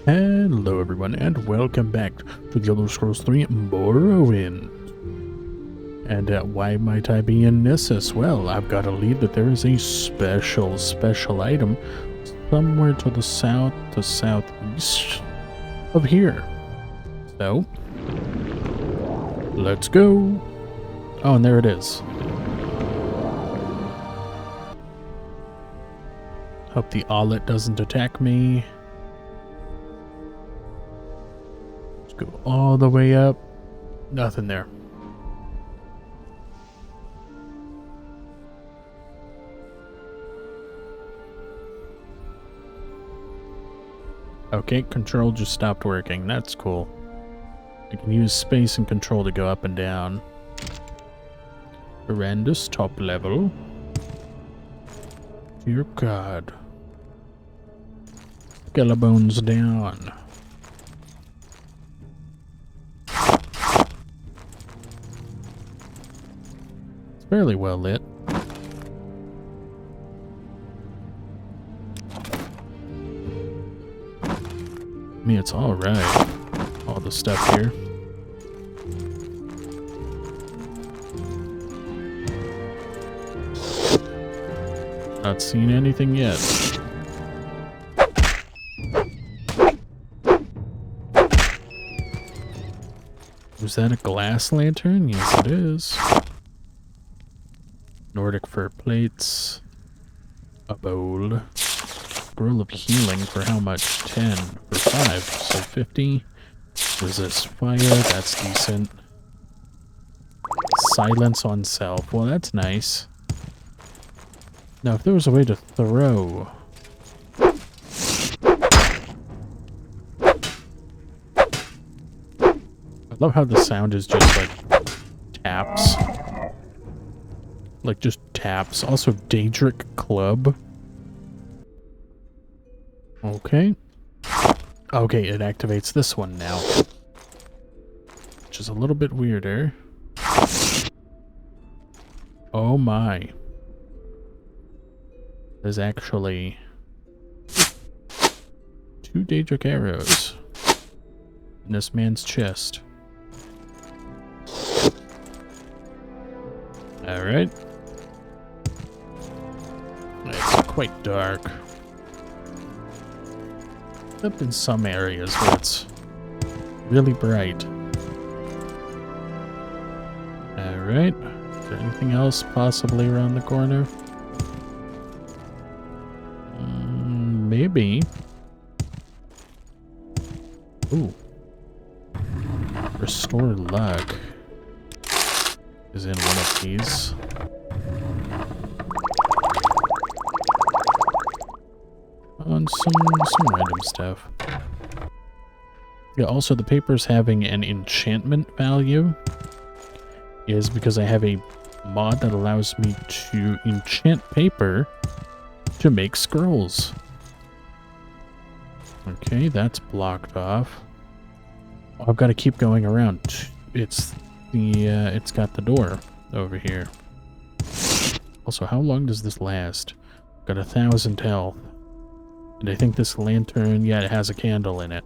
Hello everyone and welcome back to the Elder Scrolls 3 Morrowind. And why might I be in Nissus? Well, I've got a lead that there is a special item somewhere to the south to southeast of here. So, let's go. Oh, and there it is. Hope the Owlet doesn't attack me. Go all the way up. Nothing there. Okay, control just stopped working. That's cool. I can use space and control to go up and down. Horrendous top level. Dear God. Skeleton's down. Fairly well lit. I mean, it's alright. All the stuff here. Not seen anything yet. Was that a glass lantern? Yes, it is. Nordic fur plates, a bowl, scroll of healing for how much? 10 for 5, so 50. Resist fire, that's decent. Silence on self, well that's nice. Now if there was a way to throw... I love how the sound is just like taps. Like just taps. Also Daedric Club. Okay. Okay, it activates this one now. Which is a little bit weirder. Oh my. There's actually 2 Daedric arrows in this man's chest. Alright. It's quite dark. Except in some areas where it's really bright. Alright. Is there anything else possibly around the corner? Maybe. Ooh. Restore luck is in one of these. On some random stuff. Yeah, also the paper's having an enchantment value is because I have a mod that allows me to enchant paper to make scrolls. Okay, that's blocked off. Oh, I've got to keep going around. It's got the door over here. Also, how long does this last? Got 1,000 health. And I think this lantern, yeah, it has a candle in it.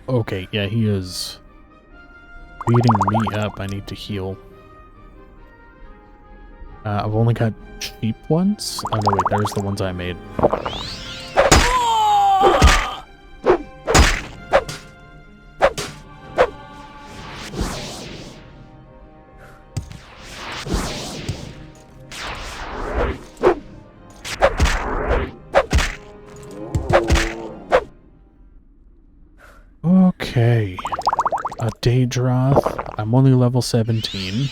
Okay, yeah, he is beating me up. I need to heal. I've only got cheap ones. Oh no, wait, there's the ones I made. Okay. A Daedroth. I'm only level 17.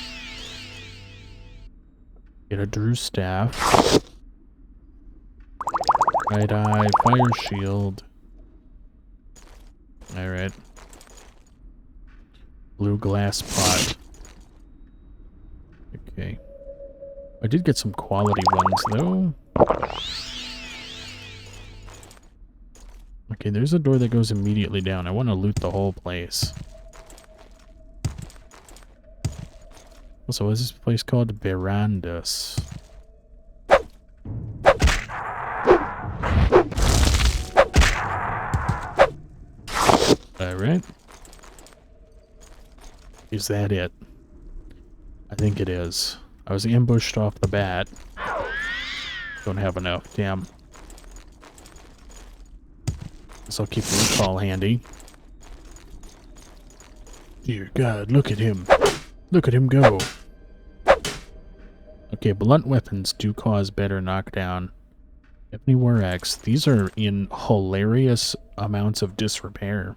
Get a Drew Staff. Right eye, fire shield. Alright. Blue glass pot. Okay. I did get some quality ones, though. Okay, there's a door that goes immediately down. I want to loot the whole place. Also, what is this place called? Verandus. Alright. Is that it? I think it is. I was ambushed off the bat. Don't have enough, damn. Guess I'll keep the recall handy. Dear God, look at him. Look at him go. Okay, blunt weapons do cause better knockdown. Ebony War Axe. These are in hilarious amounts of disrepair.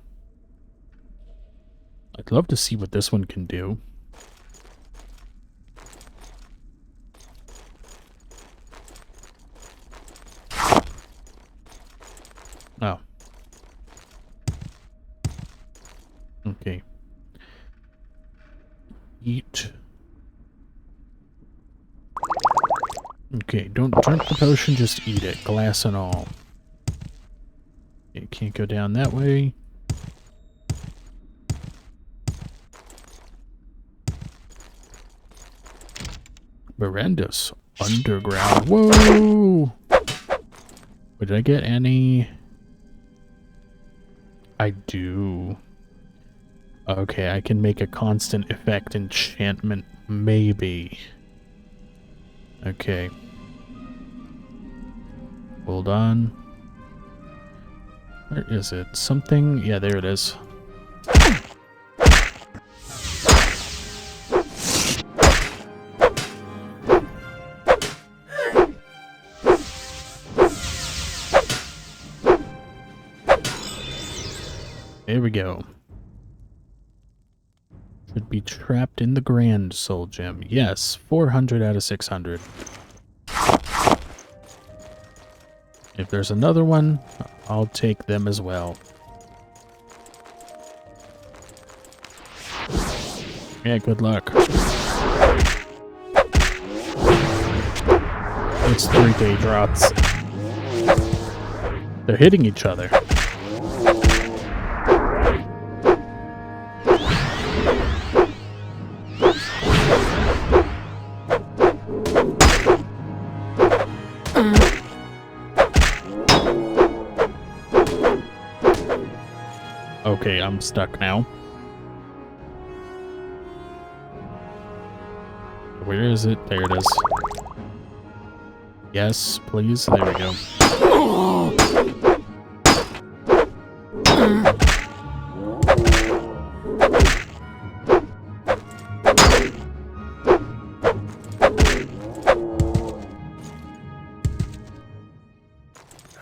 I'd love to see what this one can do. Oh. Okay. Eat. Okay, don't drink the potion, just eat it. Glass and all. Okay, can't go down that way. Horrendous. Underground. Whoa! Did I get any? I do. Okay, I can make a constant effect enchantment. Maybe. Okay. Hold on. Where is it? Something? Yeah, there it is. There we go. Should be trapped in the Grand Soul Gem. Yes, 400 out of 600. If there's another one, I'll take them as well. Yeah, good luck. It's 3-day drops. They're hitting each other. Okay, I'm stuck now. Where is it? There it is. Yes, please. There we go.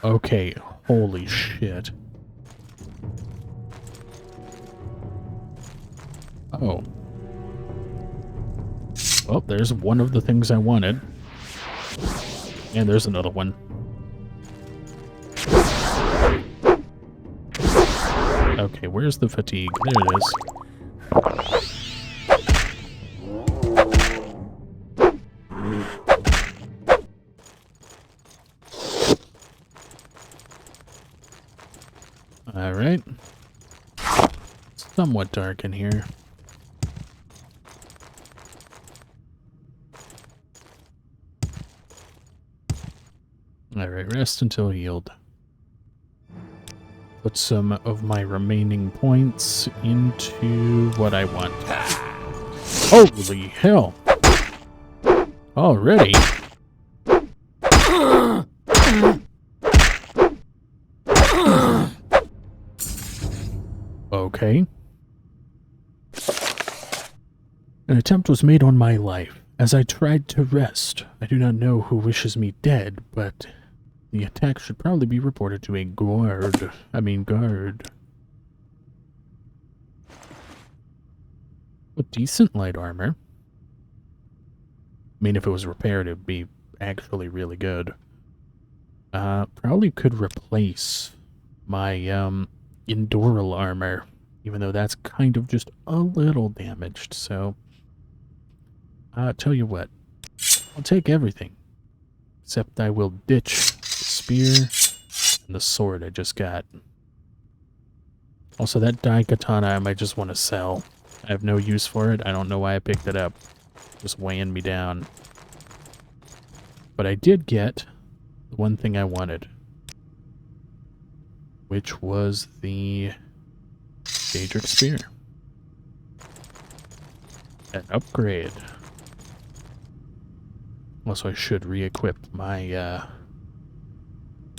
Okay, holy shit. Oh. Well, there's one of the things I wanted. And there's another one. Okay, where's the fatigue? There it is. Alright. Somewhat dark in here. Alright, rest until healed. Put some of my remaining points into what I want. Holy hell! Already? Okay. An attempt was made on my life. As I tried to rest, I do not know who wishes me dead, but the attack should probably be reported to a guard. But decent light armor. I mean, if it was repaired, it'd be actually really good. Probably could replace my, Endural armor, even though that's kind of just a little damaged, so Tell you what. I'll take everything. Except I will ditch the spear and the sword I just got. Also, that daikatana I might just want to sell. I have no use for it. I don't know why I picked it up. Just weighing me down. But I did get the one thing I wanted. Which was the Daedric Spear. An upgrade. Also, I should re-equip my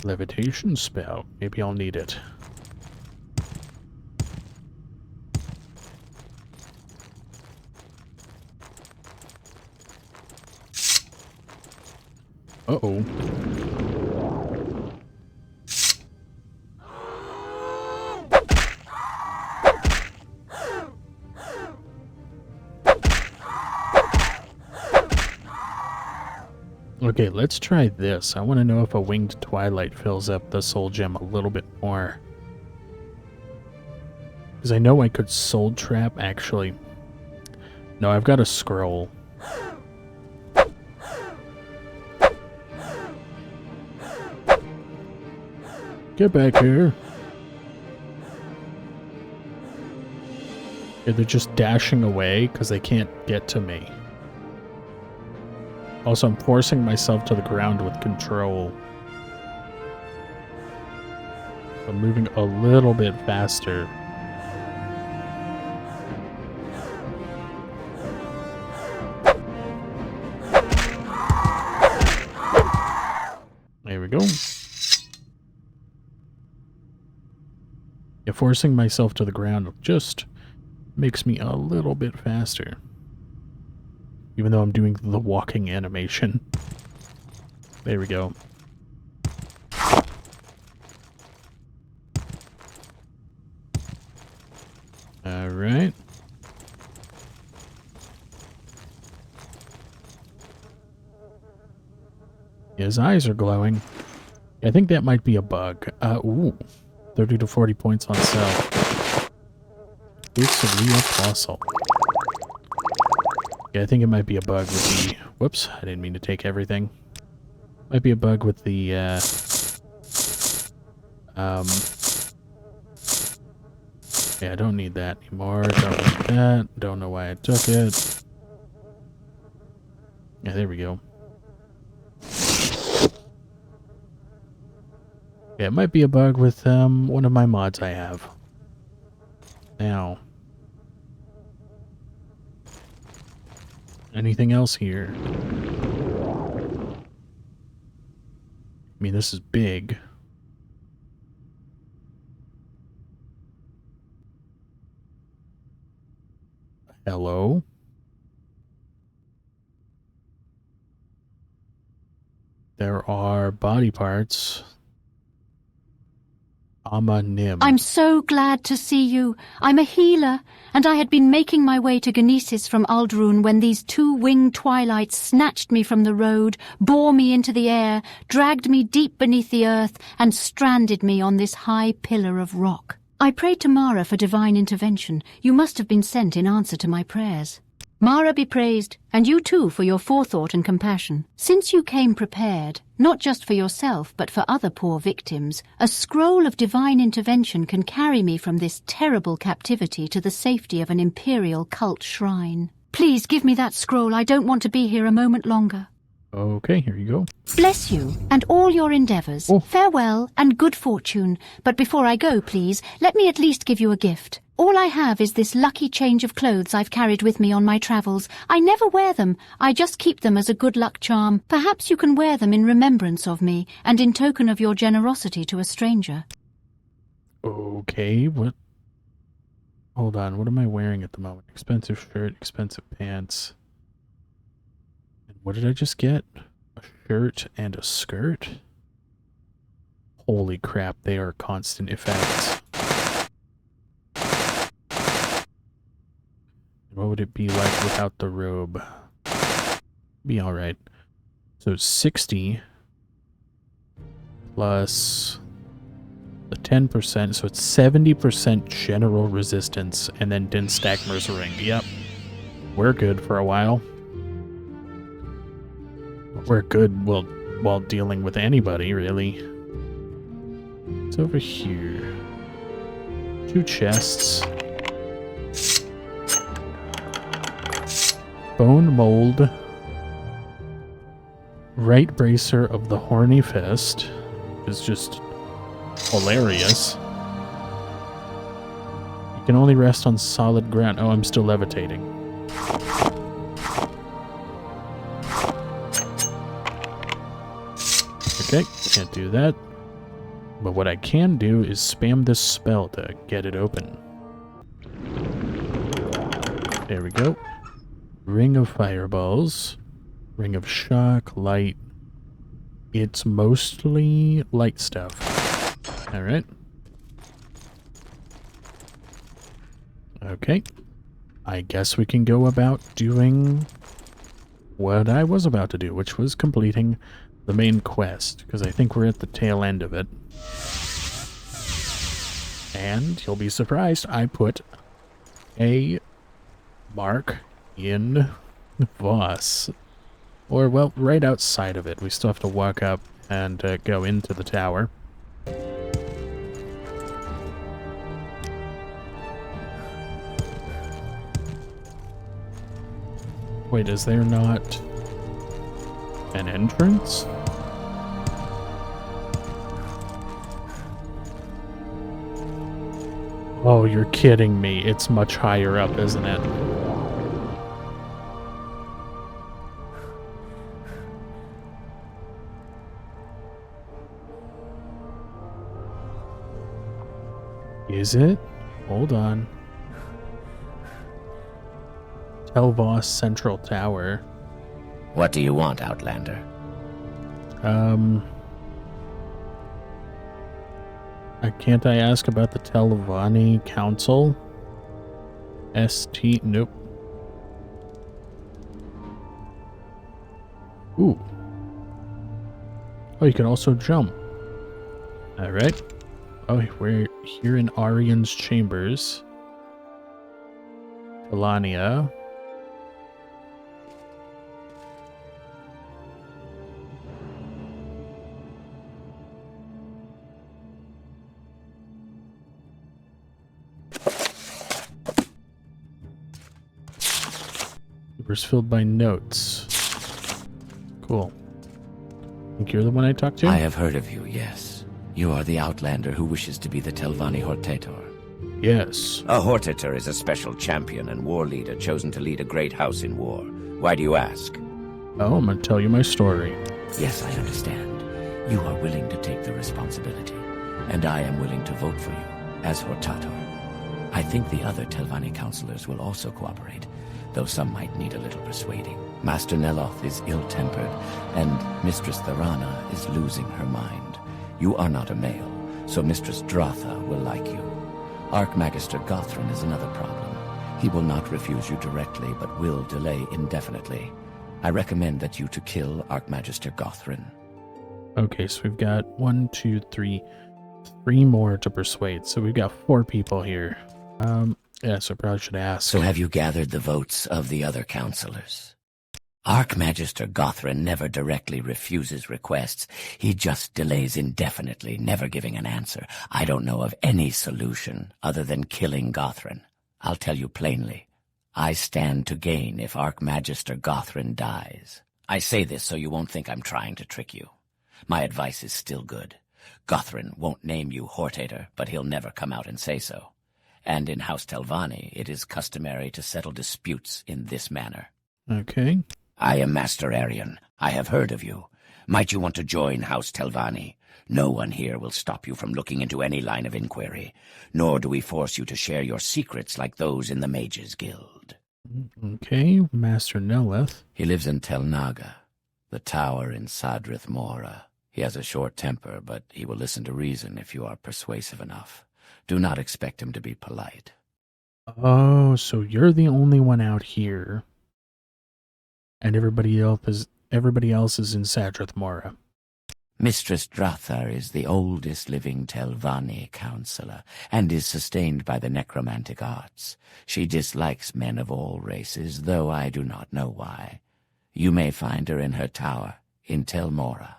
levitation spell. Maybe I'll need it. Uh-oh. Okay, let's try this. I want to know if a Winged Twilight fills up the soul gem a little bit more. Because I know I could soul trap, actually. No, I've got a scroll. Get back here. Yeah, they're just dashing away because they can't get to me. Also, I'm forcing myself to the ground with control. I'm moving a little bit faster. There we go. Yeah, forcing myself to the ground just makes me a little bit faster. Even though I'm doing the walking animation. There we go. Alright. His eyes are glowing. I think that might be a bug. Ooh. 30 to 40 points on sale. It's a real puzzle. Yeah, I think it might be a bug with the... Whoops, I didn't mean to take everything. Might be a bug with the, Yeah, I don't need that anymore. Don't need that. Don't know why I took it. Yeah, there we go. Yeah, it might be a bug with, one of my mods I have. Now... Anything else here? I mean, this is big. Hello? There are body parts. Nim. I'm so glad to see you. I'm a healer, and I had been making my way to Genesis from Aldrun when these two winged twilights snatched me from the road, bore me into the air, dragged me deep beneath the earth, and stranded me on this high pillar of rock. I prayed to Mara for divine intervention. You must have been sent in answer to my prayers. Mara be praised, and you too for your forethought and compassion. Since you came prepared, not just for yourself but for other poor victims, a scroll of divine intervention can carry me from this terrible captivity to the safety of an imperial cult shrine. Please give me that scroll. I don't want to be here a moment longer. Okay, here you go. Bless you, and all your endeavours. Oh. Farewell, and good fortune. But before I go, please, let me at least give you a gift. All I have is this lucky change of clothes I've carried with me on my travels. I never wear them. I just keep them as a good luck charm. Perhaps you can wear them in remembrance of me, and in token of your generosity to a stranger. Okay, what? Hold on, what am I wearing at the moment? Expensive shirt, expensive pants. What did I just get? A shirt and a skirt? Holy crap, they are constant effects. What would it be like without the robe? Be alright. So 60 plus the 10%, so it's 70% general resistance, and then Dinstagmer's ring. Yep. We're good for a while. work good while dealing with anybody, really. It's over here. 2 chests. Bone mold. Right bracer of the horny fist is just hilarious. You can only rest on solid ground. Oh, I'm still levitating. Okay, can't do that. But what I can do is spam this spell to get it open. There we go. Ring of fireballs. Ring of shock, light. It's mostly light stuff. Alright. Okay. I guess we can go about doing what I was about to do, which was completing the main quest, because I think we're at the tail end of it. And you'll be surprised, I put a mark in Voss. Or, well, right outside of it. We still have to walk up and go into the tower. Wait, is there not an entrance? Oh, you're kidding me. It's much higher up, isn't it? Is it? Hold on. Telvoss Central Tower. What do you want, Outlander? Can't I ask about the Telvani Council? ST... Nope. Ooh. Oh, you can also jump. Alright. Oh, we're here in Arian's chambers. Telania. Papers filled by notes. Cool. Think you're the one I talked to? I have heard of you, yes. You are the Outlander who wishes to be the Telvani Hortator. Yes. A Hortator is a special champion and war leader chosen to lead a great house in war. Why do you ask? Oh, I'm gonna tell you my story. Yes, I understand. You are willing to take the responsibility, and I am willing to vote for you as Hortator. I think the other Telvani counselors will also cooperate, though some might need a little persuading. Master Neloth is ill-tempered, and Mistress Tharana is losing her mind. You are not a male, so Mistress Dratha will like you. Archmagister Gothrin is another problem. He will not refuse you directly, but will delay indefinitely. I recommend that you to kill Archmagister Gothrin. Okay, so we've got 1, 2, 3, 3 more to persuade. So we've got 4 people here. Yeah, so I probably should ask. So have you gathered the votes of the other counselors? Archmagister Gothrin never directly refuses requests. He just delays indefinitely, never giving an answer. I don't know of any solution other than killing Gothrin. I'll tell you plainly. I stand to gain if Archmagister Gothrin dies. I say this so you won't think I'm trying to trick you. My advice is still good. Gothrin won't name you Hortator, but he'll never come out and say so. And in House Telvani, it is customary to settle disputes in this manner. Okay. I am Master Arian. I have heard of you. Might you want to join House Telvani? No one here will stop you from looking into any line of inquiry, nor do we force you to share your secrets like those in the Mages Guild. Okay, Master Neleth. He lives in Tel Naga, the tower in Sadrith Mora. He has a short temper, but he will listen to reason if you are persuasive enough. Do not expect him to be polite. Oh, so you're the only one out here. And everybody else is in Sadrith Mora. Mistress Dratha is the oldest living Telvani counselor, and is sustained by the necromantic arts. She dislikes men of all races, though I do not know why. You may find her in her tower, in Tel Mora.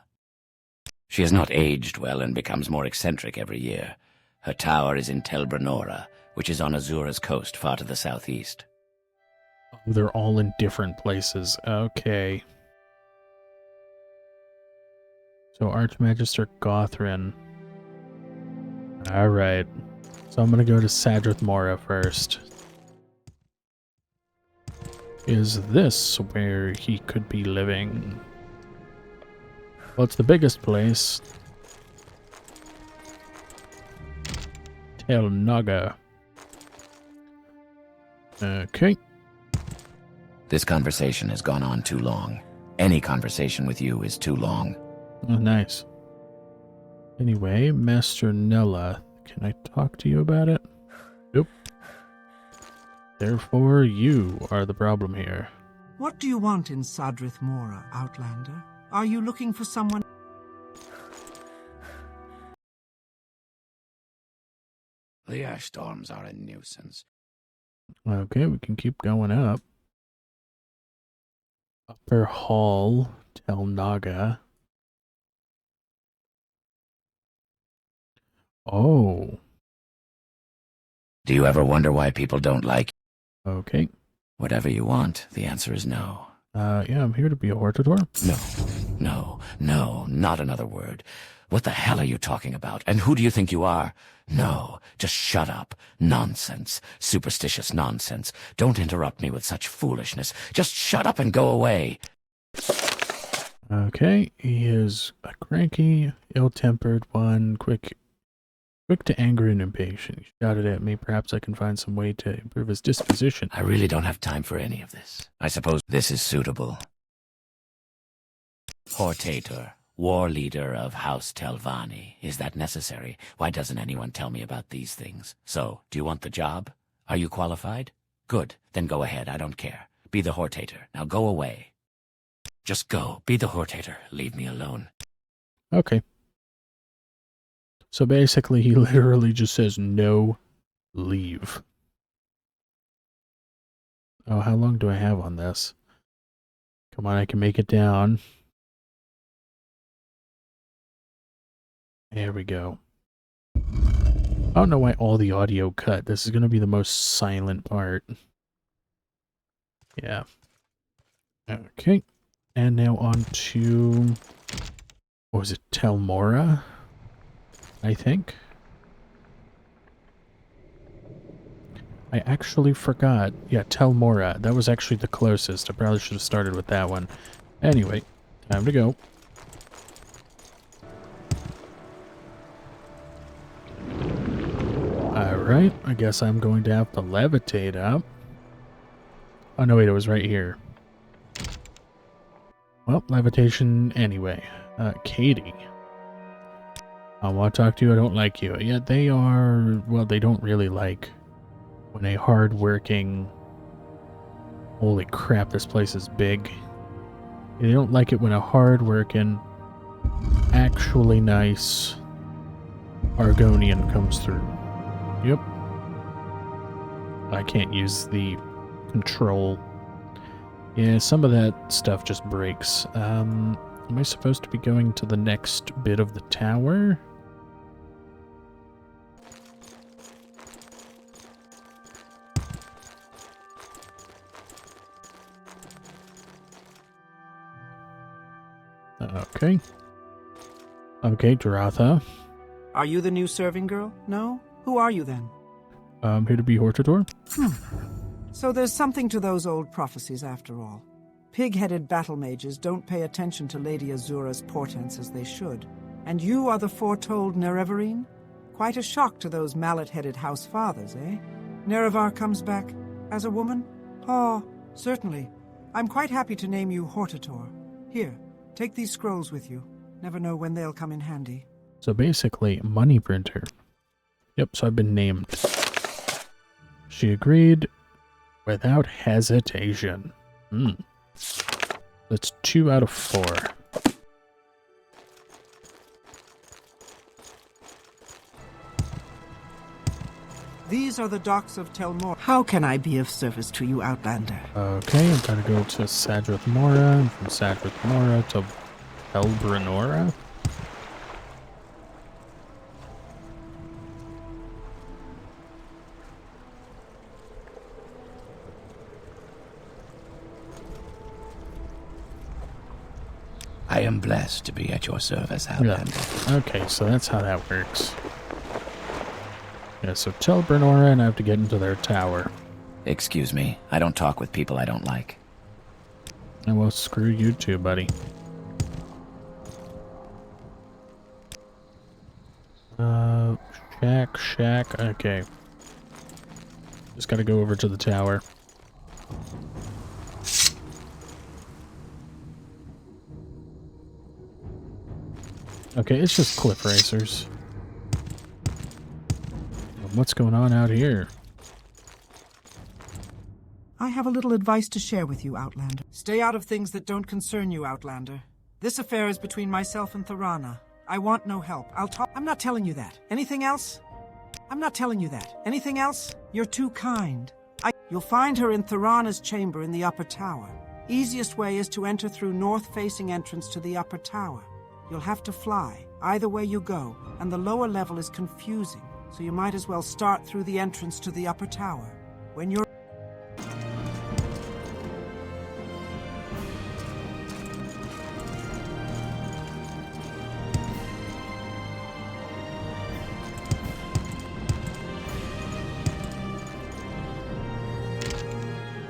She has not aged well and becomes more eccentric every year. Her tower is in Tel Brenora, which is on Azura's coast far to the southeast. Oh, they're all in different places. Okay. So Archmagister Gothrin. Alright. So I'm gonna go to Sadrith Mora first. Is this where he could be living? Well, it's the biggest place. Tel Naga. Okay. This conversation has gone on too long. Any conversation with you is too long. Oh, nice. Anyway, Master Nella, can I talk to you about it? Nope. Therefore, you are the problem here. What do you want in Sadrith Mora, Outlander? Are you looking for someone? The ash storms are a nuisance. Okay, we can keep going up. Upper Hall, Tel Naga. Oh. Do you ever wonder why people don't like you? Okay. Whatever you want, the answer is no. Yeah, I'm here to be a Hortator. No, not another word. What the hell are you talking about? And who do you think you are? No, just shut up. Nonsense. Superstitious nonsense. Don't interrupt me with such foolishness. Just shut up and go away. Okay, he is a cranky, ill-tempered one, quick to anger and impatient. He shouted at me. Perhaps I can find some way to improve his disposition. I really don't have time for any of this. I suppose this is suitable. Hortator, war leader of House Telvani. Is that necessary? Why doesn't anyone tell me about these things? So, do you want the job? Are you qualified? Good, then go ahead. I don't care. Be the Hortator. Now go away. Just go. Be the Hortator. Leave me alone. Okay. So basically, he literally just says, no, leave. Oh, how long do I have on this? Come on, I can make it down. There we go. I don't know why all the audio cut. This is going to be the most silent part. Yeah. Okay. And now on to... what was it? Tel Mora? I think. I actually forgot. Yeah, Tel Mora. That was actually the closest. I probably should have started with that one. Anyway, time to go. Alright, I guess I'm going to have to levitate up. Oh no, wait, it was right here. Well, levitation anyway. Katie. I want to talk to you, I don't like you. Yeah, they are... well, they don't really like when a hard-working... holy crap, this place is big. They don't like it when a hard-working, actually nice Argonian comes through. Yep. I can't use the control. Yeah, some of that stuff just breaks. Am I supposed to be going to the next bit of the tower? Okay. Okay, Dratha. Are you the new serving girl? No? Who are you then? I'm here to be Hortator. So there's something to those old prophecies after all. Pig-headed battle mages don't pay attention to Lady Azura's portents as they should. And you are the foretold Nerevarine? Quite a shock to those mallet-headed house fathers, eh? Nerevar comes back as a woman? Oh, certainly. I'm quite happy to name you Hortator. Here, take these scrolls with you. Never know when they'll come in handy. So basically, money printer. Yep, so I've been named. She agreed without hesitation. That's 2 out of 4. These are the docks of Tel Mora. How can I be of service to you, Outlander? Okay, I'm gonna go to Sadrith Mora, and from Sadrith Mora to Elbranora? I am blessed to be at your service, Outlander. Yeah. Okay, so that's how that works. Yeah, so tell Brenora and I have to get into their tower. Excuse me, I don't talk with people I don't like. And well, screw you too, buddy. Shack. Okay. Just gotta go over to the tower. Okay, it's just cliff racers. What's going on out here? I have a little advice to share with you, Outlander. Stay out of things that don't concern you, Outlander. This affair is between myself and Thorana. I want no help. I'm not telling you that. Anything else? I'm not telling you that. Anything else? You're too kind. You'll find her in Thorana's chamber in the upper tower. Easiest way is to enter through north-facing entrance to the upper tower. You'll have to fly, either way you go, and the lower level is confusing, so you might as well start through the entrance to the upper tower. When you're...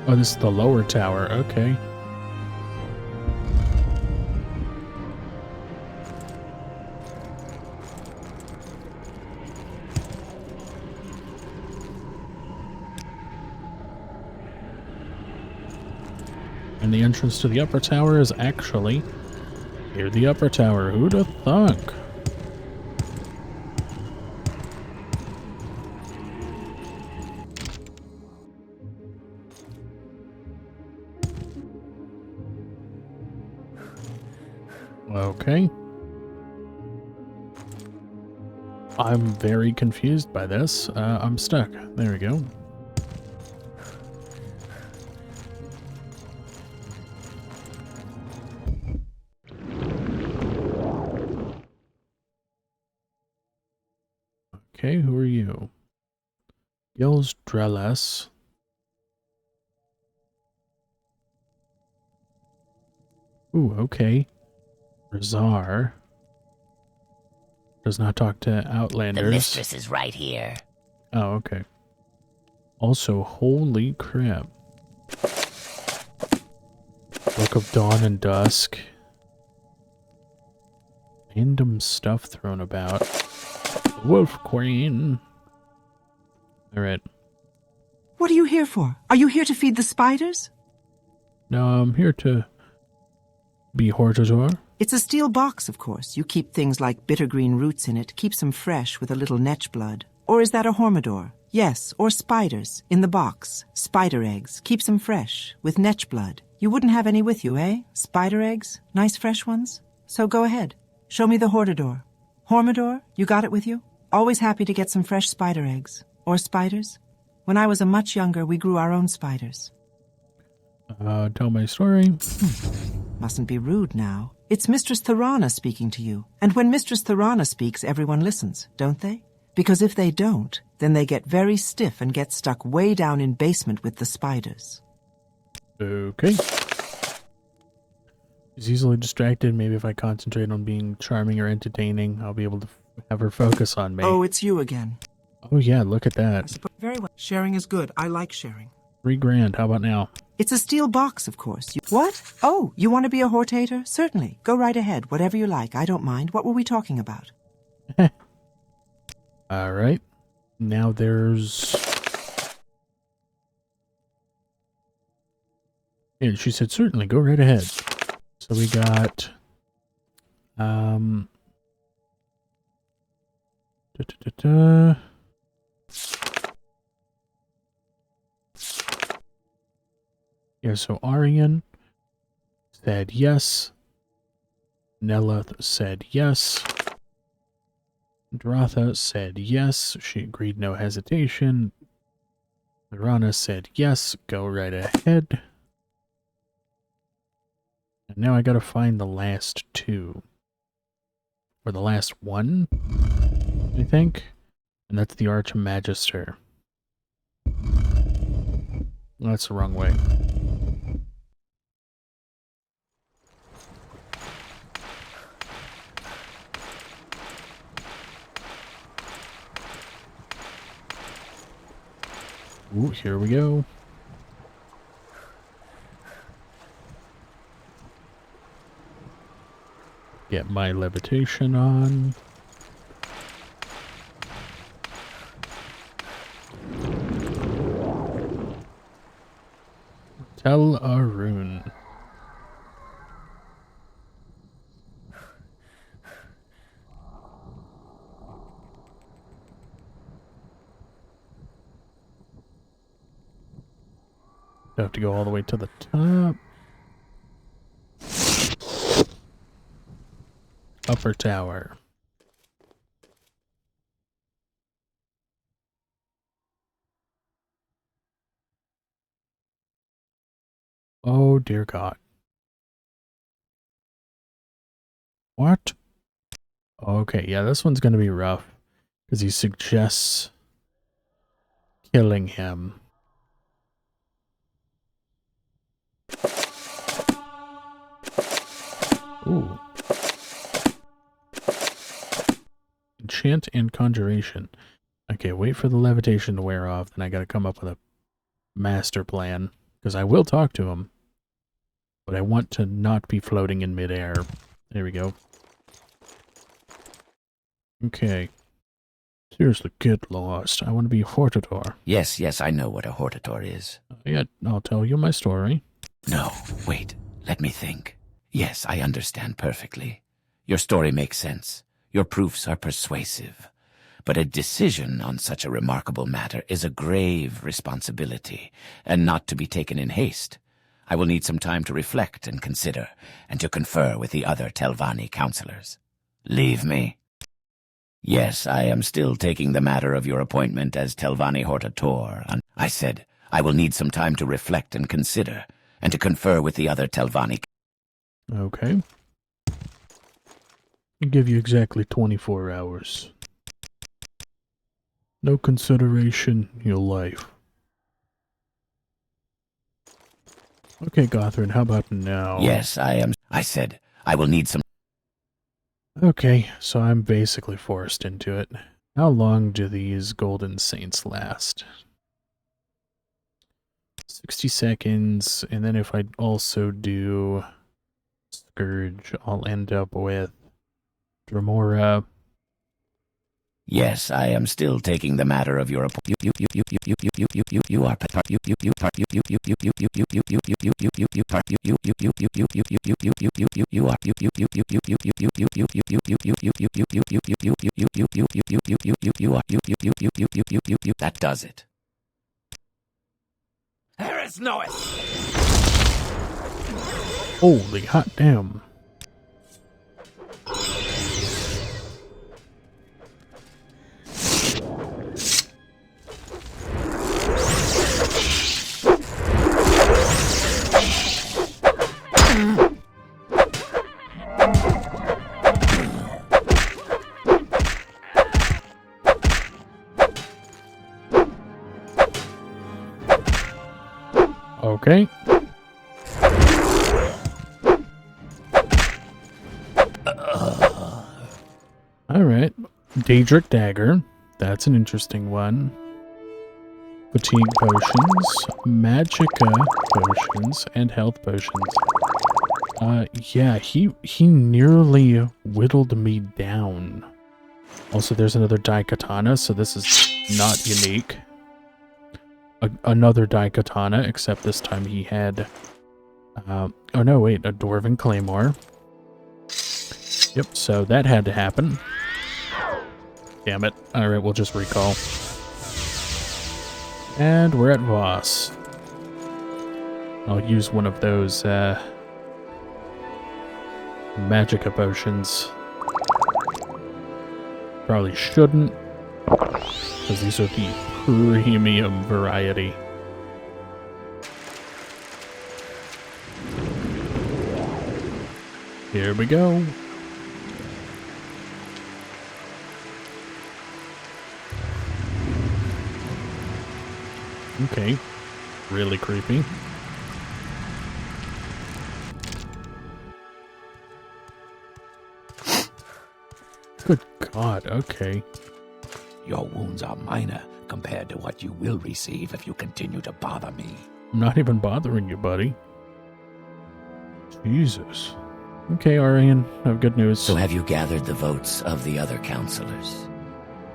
Oh, this is the lower tower. Okay. And the entrance to the upper tower is actually near the upper tower. Who'd have thunk? Okay. I'm very confused by this. I'm stuck. There we go. Okay, who are you? Gils Dreles. Ooh, okay. Rizar does not talk to Outlanders. The mistress is right here. Oh, okay. Also, holy crap. Book of Dawn and Dusk. Random stuff thrown about. Wolf Queen. Alright. What are you here for? Are you here to feed the spiders? No, I'm here to be Hortator. It's a steel box, of course. You keep things like bitter green roots in it, keeps them fresh with a little netch blood. Or is that a Hormador? Yes, or spiders, in the box. Spider eggs, keeps them fresh, with netch blood. You wouldn't have any with you, eh? Spider eggs? Nice fresh ones? So go ahead. Show me the Hortador. Hormador, you got it with you? Always happy to get some fresh spider eggs. Or spiders. When I was a much younger, we grew our own spiders. Tell my story. Mustn't be rude now. It's Mistress Thorana speaking to you. And when Mistress Thorana speaks, everyone listens, don't they? Because if they don't, then they get very stiff and get stuck way down in basement with the spiders. Okay. She's easily distracted. Maybe if I concentrate on being charming or entertaining, I'll be able to have her focus on me. Oh, it's you again. Oh yeah, look at that. Very well. Sharing is good. I like sharing. $3,000. How about now? It's a steel box, of course. What? Oh, you want to be a Hortator? Certainly. Go right ahead. Whatever you like. I don't mind. What were we talking about? Alright. Now there's... And she said, certainly, go right ahead. So we got... Yeah, so Arian said yes. Nelith said yes. Dratha said yes. She agreed, no hesitation. Mirana said yes. Go right ahead. Now I gotta find the last two. Or the last one, I think. And that's the Archmagister. That's the wrong way. Ooh, here we go. Get my levitation on. Tel Arun. I have to go all the way to the top. Upper tower. Oh dear God. What? Okay, yeah, this one's gonna be rough. Because he suggests killing him. Ooh. Enchant and Conjuration. Okay, wait for the levitation to wear off, then I gotta come up with a master plan. Because I will talk to him. But I want to not be floating in midair. There we go. Okay. Seriously, get lost. I want to be Hortator. Yes, yes, I know what a Hortator is. Yeah, I'll tell you my story. No, wait, let me think. Yes, I understand perfectly. Your story makes sense. Your proofs are persuasive. But a decision on such a remarkable matter is a grave responsibility, and not to be taken in haste. I will need some time to reflect and consider, and to confer with the other Telvani counselors. Leave me. Yes, I am still taking the matter of your appointment as Telvani Hortator. I said, I will need some time to reflect and consider, and to confer with the other Telvani. Okay. I'll give you exactly 24 hours. No consideration, your life. Okay, Gothrin, how about now? Yes, I said, I will need some... Okay, so I'm basically forced into it. How long do these Golden Saints last? 60 seconds, and then if I also do Scourge, I'll end up with Dremora. Yes, I am still taking the matter of your appointment. You are that does it. There is no it. Holy hot damn. Okay. Alright. Daedric Dagger. That's an interesting one. Fatigue potions, Magicka potions, and health potions. Yeah, he nearly whittled me down. Also, there's another Daikatana, so this is not unique. Another Daikatana, except this time he had... oh no, wait, a Dwarven Claymore. Yep, so that had to happen. Damn it. Alright, we'll just recall. And we're at Voss. I'll use one of those, Magicka potions. Probably shouldn't, because these are the premium variety. Here we go. Okay. Really creepy. Good God, okay. Your wounds are minor compared to what you will receive if you continue to bother me. I'm not even bothering you, buddy. Jesus. Okay, Arian, I have good news. So have you gathered the votes of the other counselors?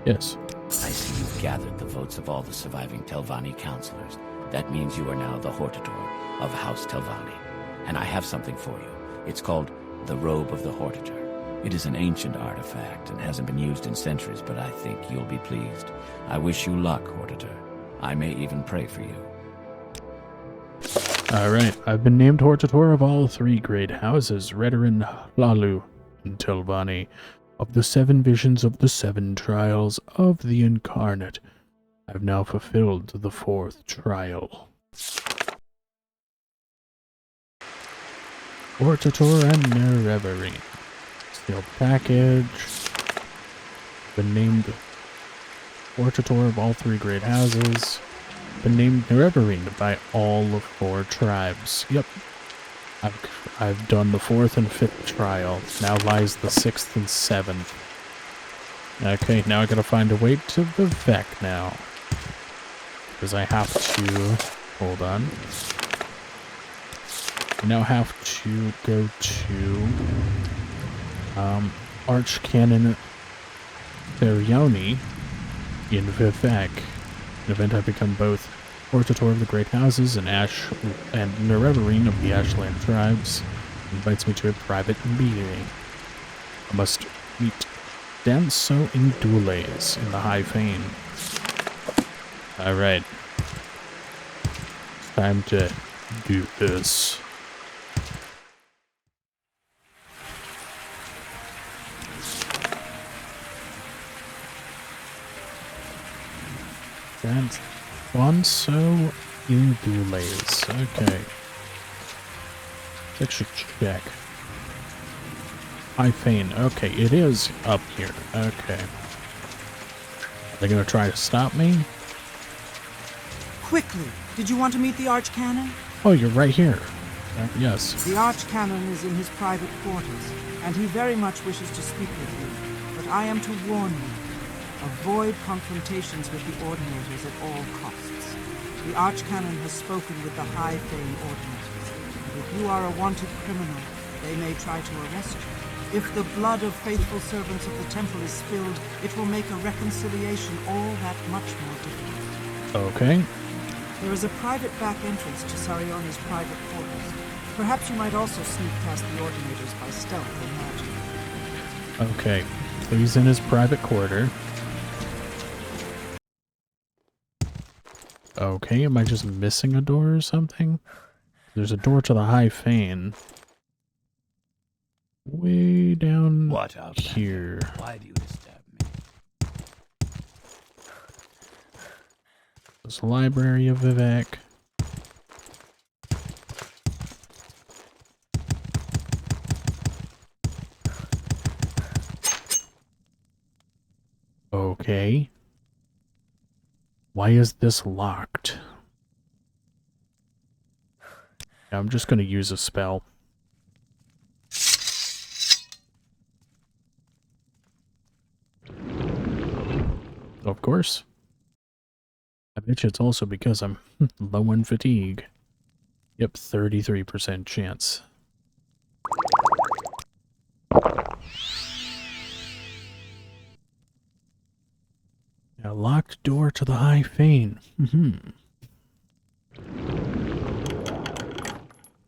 Yes. I see you've gathered the votes of all the surviving Telvani counselors. That means you are now the Hortator of House Telvani. And I have something for you. It's called the Robe of the Hortator. It is an ancient artifact and hasn't been used in centuries, but I think you'll be pleased. I wish you luck, Hortator. I may even pray for you. Alright, I've been named Hortator of all three great houses, Redoran, Hlalu, and Telvani, of the 7 visions of the 7 trials of the incarnate. I've now fulfilled the 4th trial. Hortator and Nerevarine. Sealed package. Been named Hortator of all 3 great houses. Been named Nerevarine by all the 4 tribes. Yep. I've done the 4th and 5th trial. Now lies the 6th and 7th. Okay, now I gotta find a way to Vivek now. Because I have to... Hold on. I now have to go to... Archcanon Therioni in Vivek. An event I become both Hortator of the Great Houses and Nerevarine of the Ashland Tribes. Invites me to a private meeting. I must meet Danso Indules in the High Fane. Alright. It's time to do this. That's Danso Indules. Okay. That should check. High Fane. Okay, it is up here. Okay. Are they gonna try to stop me? Quickly! Did you want to meet the Archcanon? Oh, you're right here. Yes. The Archcanon is in his private quarters, and he very much wishes to speak with you. But I am to warn you. Avoid confrontations with the Ordinators at all costs. The Archcanon has spoken with the High Fane Ordinators. If you are a wanted criminal, they may try to arrest you. If the blood of faithful servants of the temple is spilled, it will make a reconciliation all that much more difficult. Okay. There is a private back entrance to Sarione's private quarters. Perhaps you might also sneak past the Ordinators by stealth or magic. Okay. He's in his private quarter. Okay, am I just missing a door or something? There's a door to the High Fane. Way down What of here. That? Why do you disturb me? This Library of Vivek. Okay. Why is this locked? I'm just going to use a spell. Of course. I bet you it's also because I'm low in fatigue. Yep, 33% chance. A locked door to the High Fane.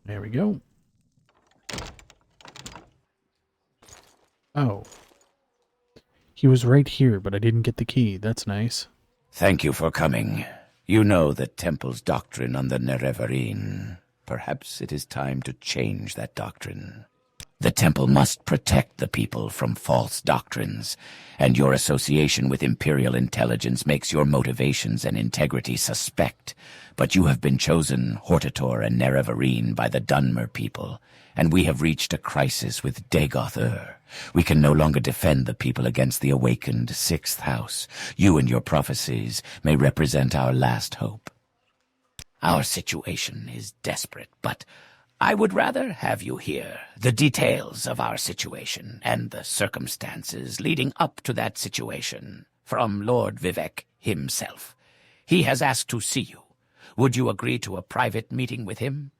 There we go. Oh. He was right here, but I didn't get the key. That's nice. Thank you for coming. You know the temple's doctrine on the Nerevarine. Perhaps it is time to change that doctrine. The temple must protect the people from false doctrines, and your association with Imperial intelligence makes your motivations and integrity suspect. But you have been chosen Hortator and Nerevarine by the Dunmer people, and we have reached a crisis with Dagoth Ur. We can no longer defend the people against the awakened Sixth House. You and your prophecies may represent our last hope. Our situation is desperate, but I would rather have you hear the details of our situation and the circumstances leading up to that situation from Lord Vivek himself. He has asked to see you. Would you agree to a private meeting with him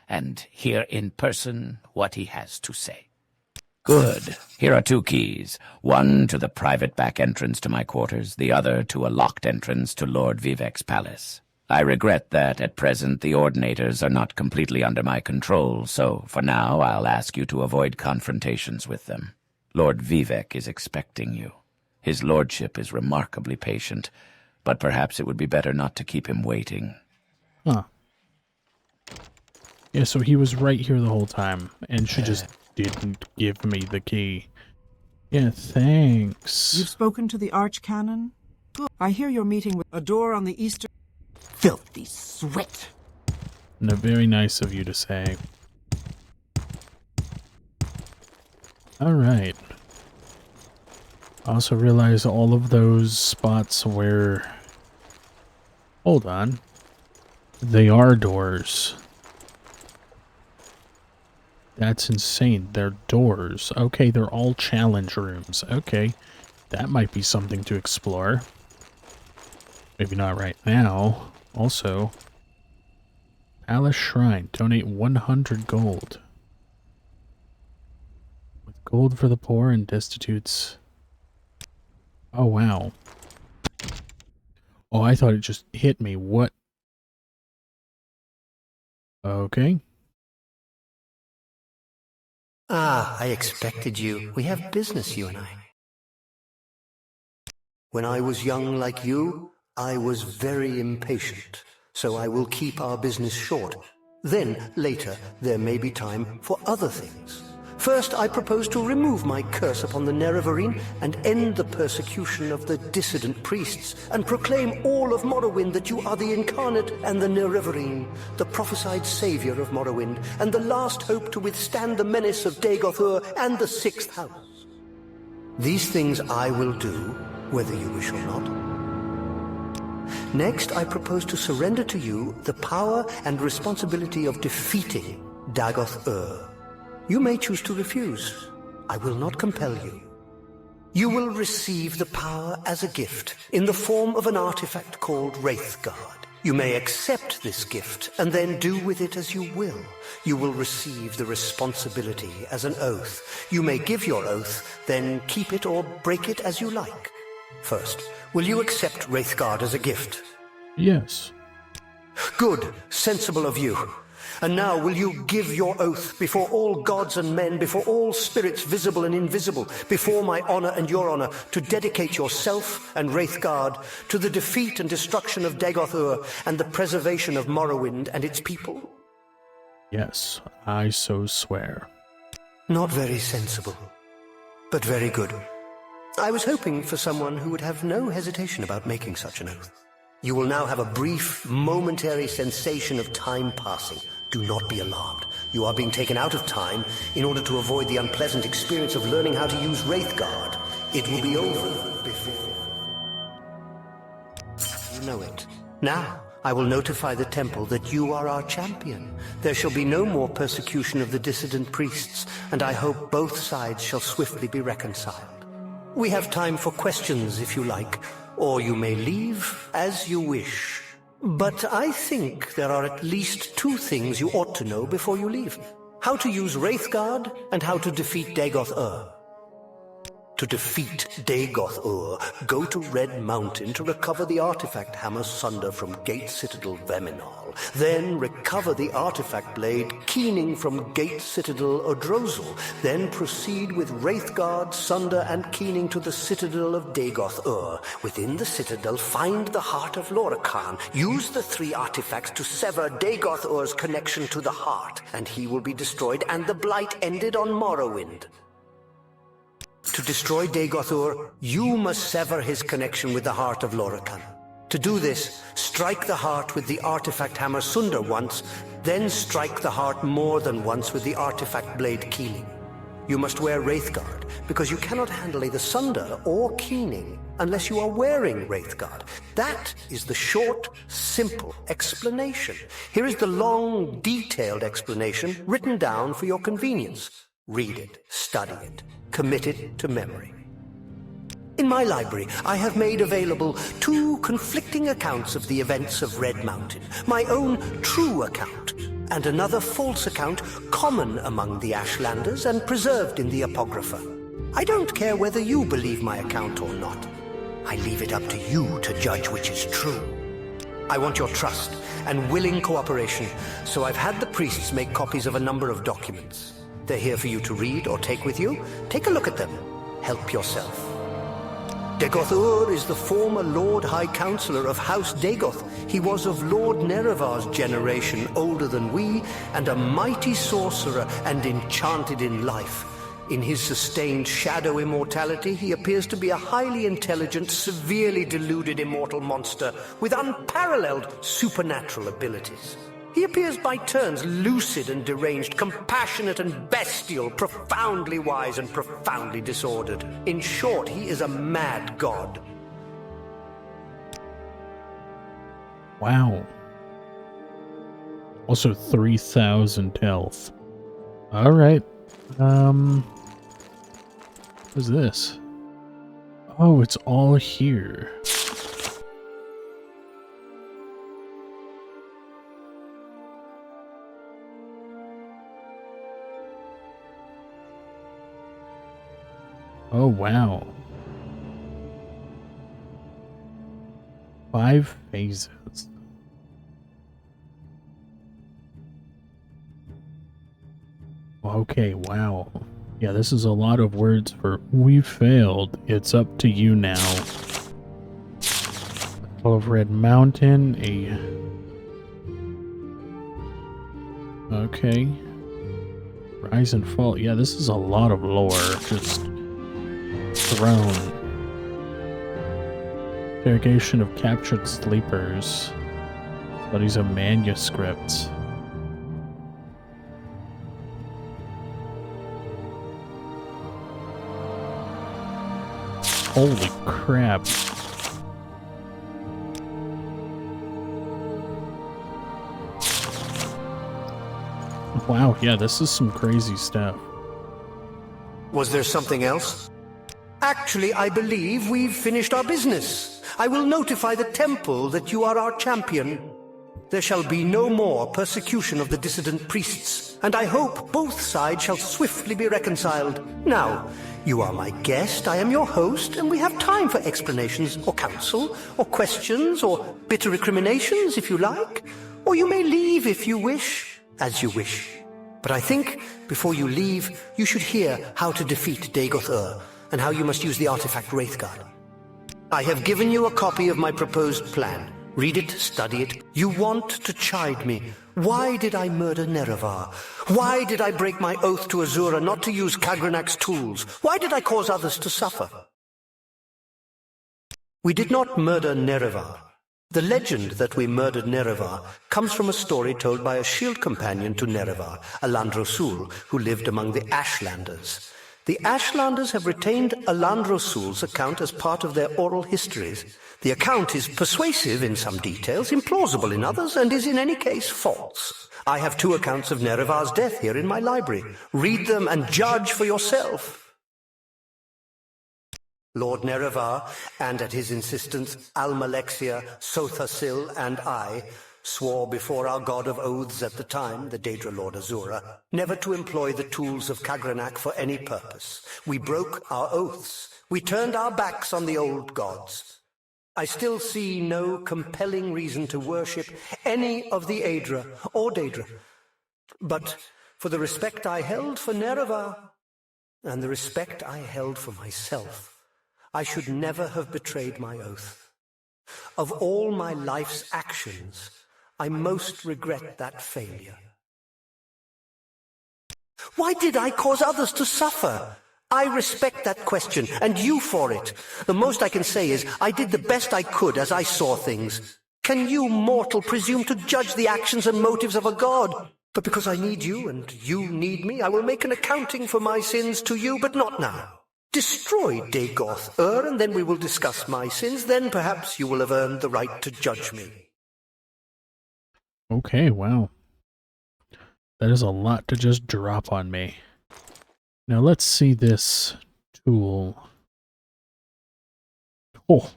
and hear in person what he has to say? Good. Here are 2 keys. One to the private back entrance to my quarters, the other to a locked entrance to Lord Vivek's palace. I regret that at present the ordinators are not completely under my control, so for now I'll ask you to avoid confrontations with them. Lord Vivek is expecting you. His lordship is remarkably patient, but perhaps it would be better not to keep him waiting. Huh. Yeah, so he was right here the whole time, and she just didn't give me the key. Yeah, thanks. You've spoken to the Archcanon? Good. I hear you're meeting with a door on the eastern... Filthy sweat! No, very nice of you to say. Alright. I also realize all of those spots where... Hold on. They are doors. That's insane. They're doors. Okay, they're all challenge rooms. Okay. That might be something to explore. Maybe not right now. Also, Palace Shrine. Donate 100 gold. With gold for the poor and destitutes. Oh, wow. Oh, I thought it just hit me. What? Okay. Ah, I expected you. We have business, you and I. When I was young like you, I was very impatient, so I will keep our business short. Then, later, there may be time for other things. First, I propose to remove my curse upon the Nerevarine and end the persecution of the dissident priests, and proclaim all of Morrowind that you are the incarnate and the Nerevarine, the prophesied savior of Morrowind, and the last hope to withstand the menace of Dagoth Ur and the Sixth House. These things I will do, whether you wish or not. Next, I propose to surrender to you the power and responsibility of defeating Dagoth Ur. You may choose to refuse. I will not compel you. You will receive the power as a gift in the form of an artifact called Wraithguard. You may accept this gift and then do with it as you will. You will receive the responsibility as an oath. You may give your oath, then keep it or break it as you like. First, will you accept Wraithguard as a gift? Yes. Good. Sensible of you. And now will you give your oath before all gods and men, before all spirits visible and invisible, before my honor and your honor, to dedicate yourself and Wraithguard to the defeat and destruction of Dagoth Ur and the preservation of Morrowind and its people? Yes, I so swear. Not very sensible, but very good. I was hoping for someone who would have no hesitation about making such an oath. You will now have a brief, momentary sensation of time passing. Do not be alarmed. You are being taken out of time in order to avoid the unpleasant experience of learning how to use Wraithguard. It will be over before. You know it. Now, I will notify the temple that you are our champion. There shall be no more persecution of the dissident priests, and I hope both sides shall swiftly be reconciled. We have time for questions if you like, or you may leave as you wish. But I think there are at least 2 things you ought to know before you leave. How to use Wraithguard and how to defeat Dagoth Ur. To defeat Dagoth Ur, go to Red Mountain to recover the artifact Hammer Sunder from Gate Citadel Veminal. Then recover the artifact blade Keening from Gate Citadel Odrozal. Then proceed with Wraithguard, Sunder, and Keening to the Citadel of Dagoth Ur. Within the Citadel, find the Heart of Lorikhan. Use the 3 artifacts to sever Dagoth Ur's connection to the Heart, and he will be destroyed, and the Blight ended on Morrowind. To destroy Dagoth Ur, you must sever his connection with the Heart of Lorikhan. To do this, strike the heart with the artifact Hammer Sunder once, Then strike the heart more than once with the artifact blade Keeling. You must wear Wraithguard, because you cannot handle either Sunder or Keening unless you are wearing Wraithguard. That is the short, simple explanation. Here is the long, detailed explanation written down for your convenience. Read it, study it, commit it to memory. In my library, I have made available 2 conflicting accounts of the events of Red Mountain, my own true account, and another false account common among the Ashlanders and preserved in the Apocrypha. I don't care whether you believe my account or not. I leave it up to you to judge which is true. I want your trust and willing cooperation, so I've had the priests make copies of a number of documents. They're here for you to read or take with you. Take a look at them. Help yourself. Dagoth Ur is the former Lord High Counselor of House Dagoth. He was of Lord Nerevar's generation, older than we, and a mighty sorcerer and enchanted in life. In his sustained shadow immortality, he appears to be a highly intelligent, severely deluded immortal monster with unparalleled supernatural abilities. He appears by turns lucid and deranged, compassionate and bestial, profoundly wise and profoundly disordered. In short, he is a mad god. Wow. Also 3,000 health. Alright. What's this? Oh, it's all here. Oh, wow. 5 phases. Okay, wow. Yeah, this is a lot of words for we failed. It's up to you now. Battle of Red Mountain, Okay. Rise and Fall. Yeah, this is a lot of lore. Just thrown. Interrogation of captured sleepers. Studies of manuscripts. Holy crap. Wow, yeah, this is some crazy stuff. Was there something else? Actually, I believe we've finished our business. I will notify the temple that you are our champion. There shall be no more persecution of the dissident priests, and I hope both sides shall swiftly be reconciled. Now, you are my guest, I am your host, and we have time for explanations, or counsel, or questions, or bitter recriminations, if you like. Or you may leave if you wish, as you wish. But I think, before you leave, you should hear how to defeat Dagoth Ur, and how you must use the artifact Wraithguard. I have given you a copy of my proposed plan. Read it, study it. You want to chide me. Why did I murder Nerevar? Why did I break my oath to Azura not to use Kagranak's tools? Why did I cause others to suffer? We did not murder Nerevar. The legend that we murdered Nerevar comes from a story told by a shield companion to Nerevar, Alandrosul, who lived among the Ashlanders. The Ashlanders have retained Alandrosul's account as part of their oral histories. The account is persuasive in some details, implausible in others, and is in any case false. I have 2 accounts of Nerevar's death here in my library. Read them and judge for yourself. Lord Nerevar, and at his insistence Almalexia, Sothasil, and I, swore before our god of oaths at the time, the Daedra Lord Azura, never to employ the tools of Kagranak for any purpose. We broke our oaths. We turned our backs on the old gods. I still see no compelling reason to worship any of the Aedra or Daedra. But for the respect I held for Nerevar, and the respect I held for myself, I should never have betrayed my oath. Of all my life's actions, I most regret that failure. Why did I cause others to suffer? I respect that question, and you for it. The most I can say is, I did the best I could as I saw things. Can you, mortal, presume to judge the actions and motives of a god? But because I need you and you need me, I will make an accounting for my sins to you, but not now. Destroy Dagoth Ur, and then we will discuss my sins. Then perhaps you will have earned the right to judge me. Okay, wow. That is a lot to just drop on me. Now let's see this tool. Oh.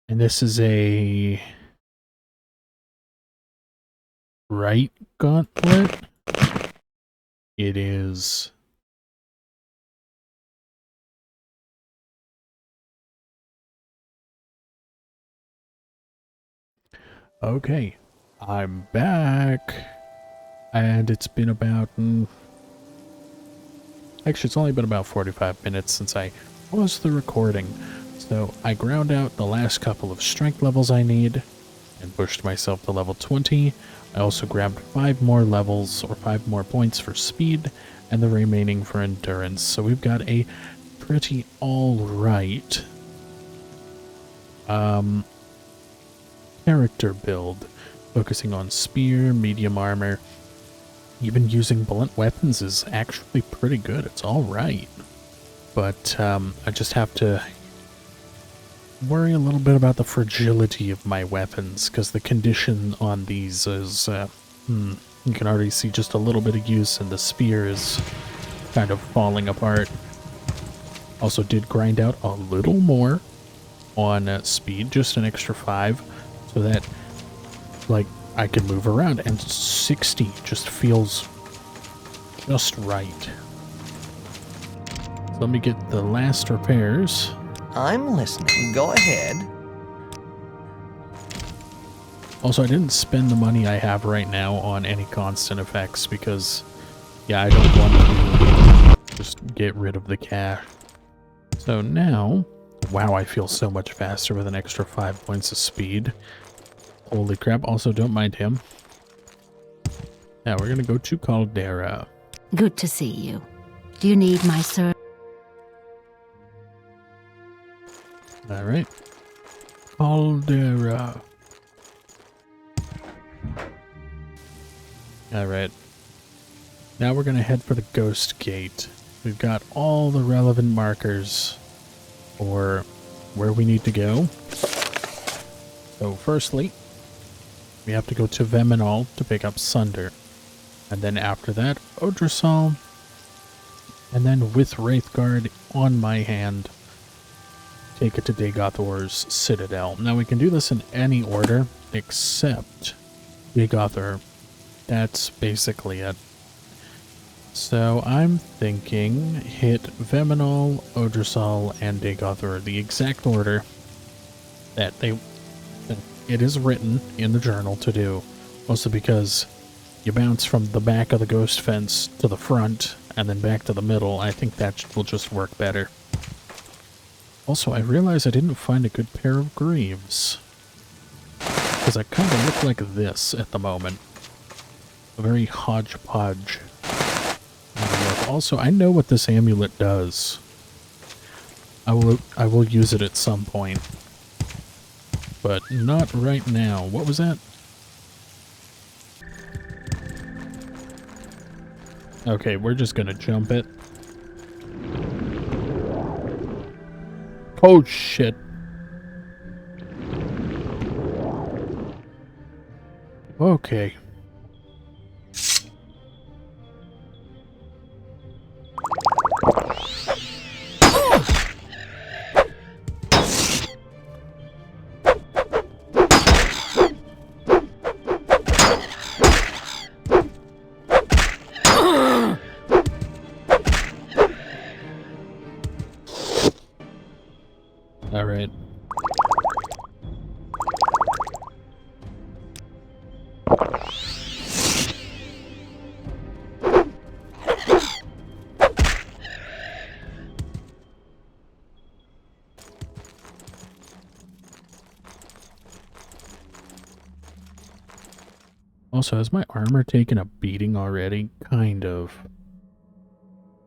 And this is a right gauntlet. It is. Okay, I'm back. And it's been about... actually, it's only been about 45 minutes since I paused the recording. So I ground out the last couple of strength levels I need and pushed myself to level 20. I also grabbed 5 more levels, or 5 more points for speed, and the remaining for endurance. So we've got a pretty alright character build, focusing on spear, medium armor. Even using blunt weapons is actually pretty good. It's alright. But I just have to worry a little bit about the fragility of my weapons, because the condition on these is, you can already see just a little bit of use, and the spear is kind of falling apart. Also did grind out a little more on speed, just an extra 5, so that, like, I can move around, and 60 just feels just right. So let me get the last repairs. I'm listening. Go ahead. Also, I didn't spend the money I have right now on any constant effects because, yeah, I don't want to just get rid of the cash. So now, wow, I feel so much faster with an extra 5 points of speed. Holy crap. Also, don't mind him. Now, we're going to go to Caldera. Good to see you. Do you need my service? Alright. Caldera. Alright. Now we're going to head for the Ghost Gate. We've got all the relevant markers for where we need to go. So firstly, we have to go to Veminal to pick up Sunder. And then after that, Odrasal. And then with Wraithguard on my hand, take it to Dagoth Ur's Citadel. Now we can do this in any order except Dagoth Ur. That's basically it. So I'm thinking hit Veminal, Odrasal, and Dagoth Ur, the exact order that it is written in the journal to do. Mostly because you bounce from the back of the ghost fence to the front and then back to the middle. I think that will just work better. Also, I realized I didn't find a good pair of greaves. Because I kind of look like this at the moment. A very hodgepodge. Also, I know what this amulet does. I will use it at some point. But not right now. What was that? Okay, we're just gonna jump it. Oh shit. Okay. Alright. Also, has my armor taken a beating already? Kind of.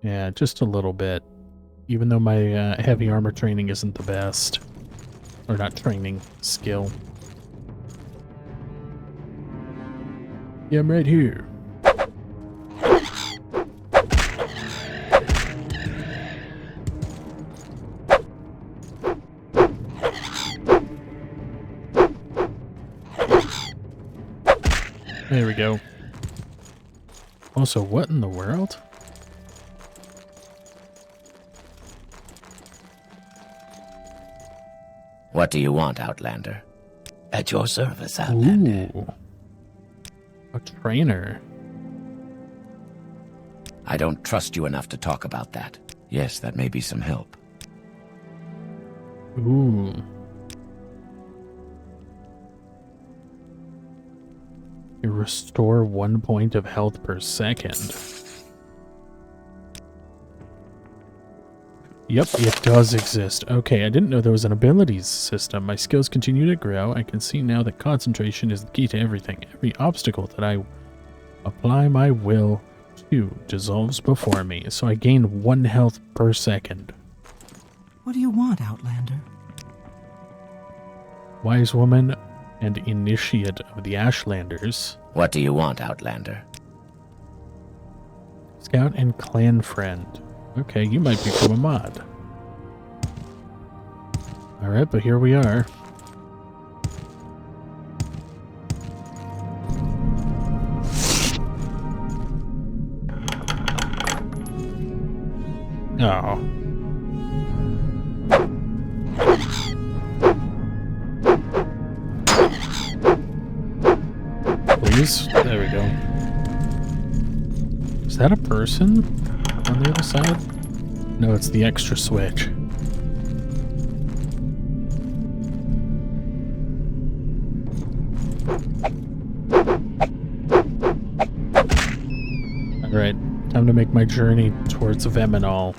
Yeah, just a little bit. Even though my heavy armor training isn't the best. Or not training, skill. Yeah, I'm right here. There we go. Also, what in the world? What do you want, Outlander? At your service, Outlander. Ooh. A trainer. I don't trust you enough to talk about that. Yes, that may be some help. Ooh. You restore 1 point of health per second. Yep, it does exist. Okay, I didn't know there was an abilities system. My skills continue to grow. I can see now that concentration is the key to everything. Every obstacle that I apply my will to dissolves before me. So I gain 1 health per second. What do you want, Outlander? Wise woman and initiate of the Ashlanders. What do you want, Outlander? Scout and clan friend. Okay, you might become a mod. Alright, but here we are. Oh. Please? There we go. Is that a person on the other side? No, it's the extra switch. Alright, time to make my journey towards Veminal.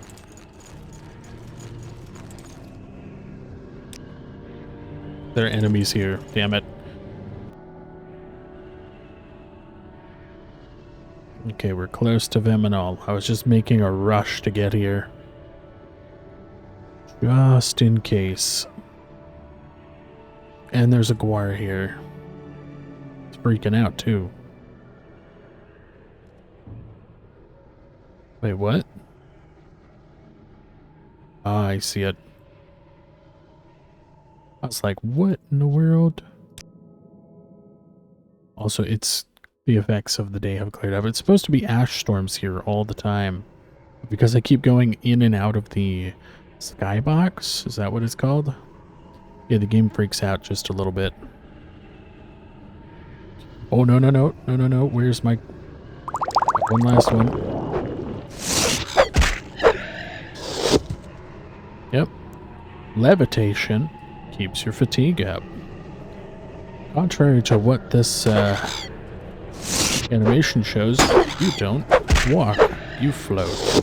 There are enemies here, damn it. Okay, we're close to Veminal. I was just making a rush to get here. Just in case. And there's a Guar here. It's freaking out, too. Wait, what? Ah, I see it. I was like, what in the world? Also, it's the effects of the day have cleared up. It's supposed to be ash storms here all the time. Because I keep going in and out of the skybox. Is that what it's called? Yeah, the game freaks out just a little bit. Oh, no, no, no. No, no, no. Where's my... One last one. Yep. Levitation keeps your fatigue up. Contrary to what this animation shows, you don't walk, you float.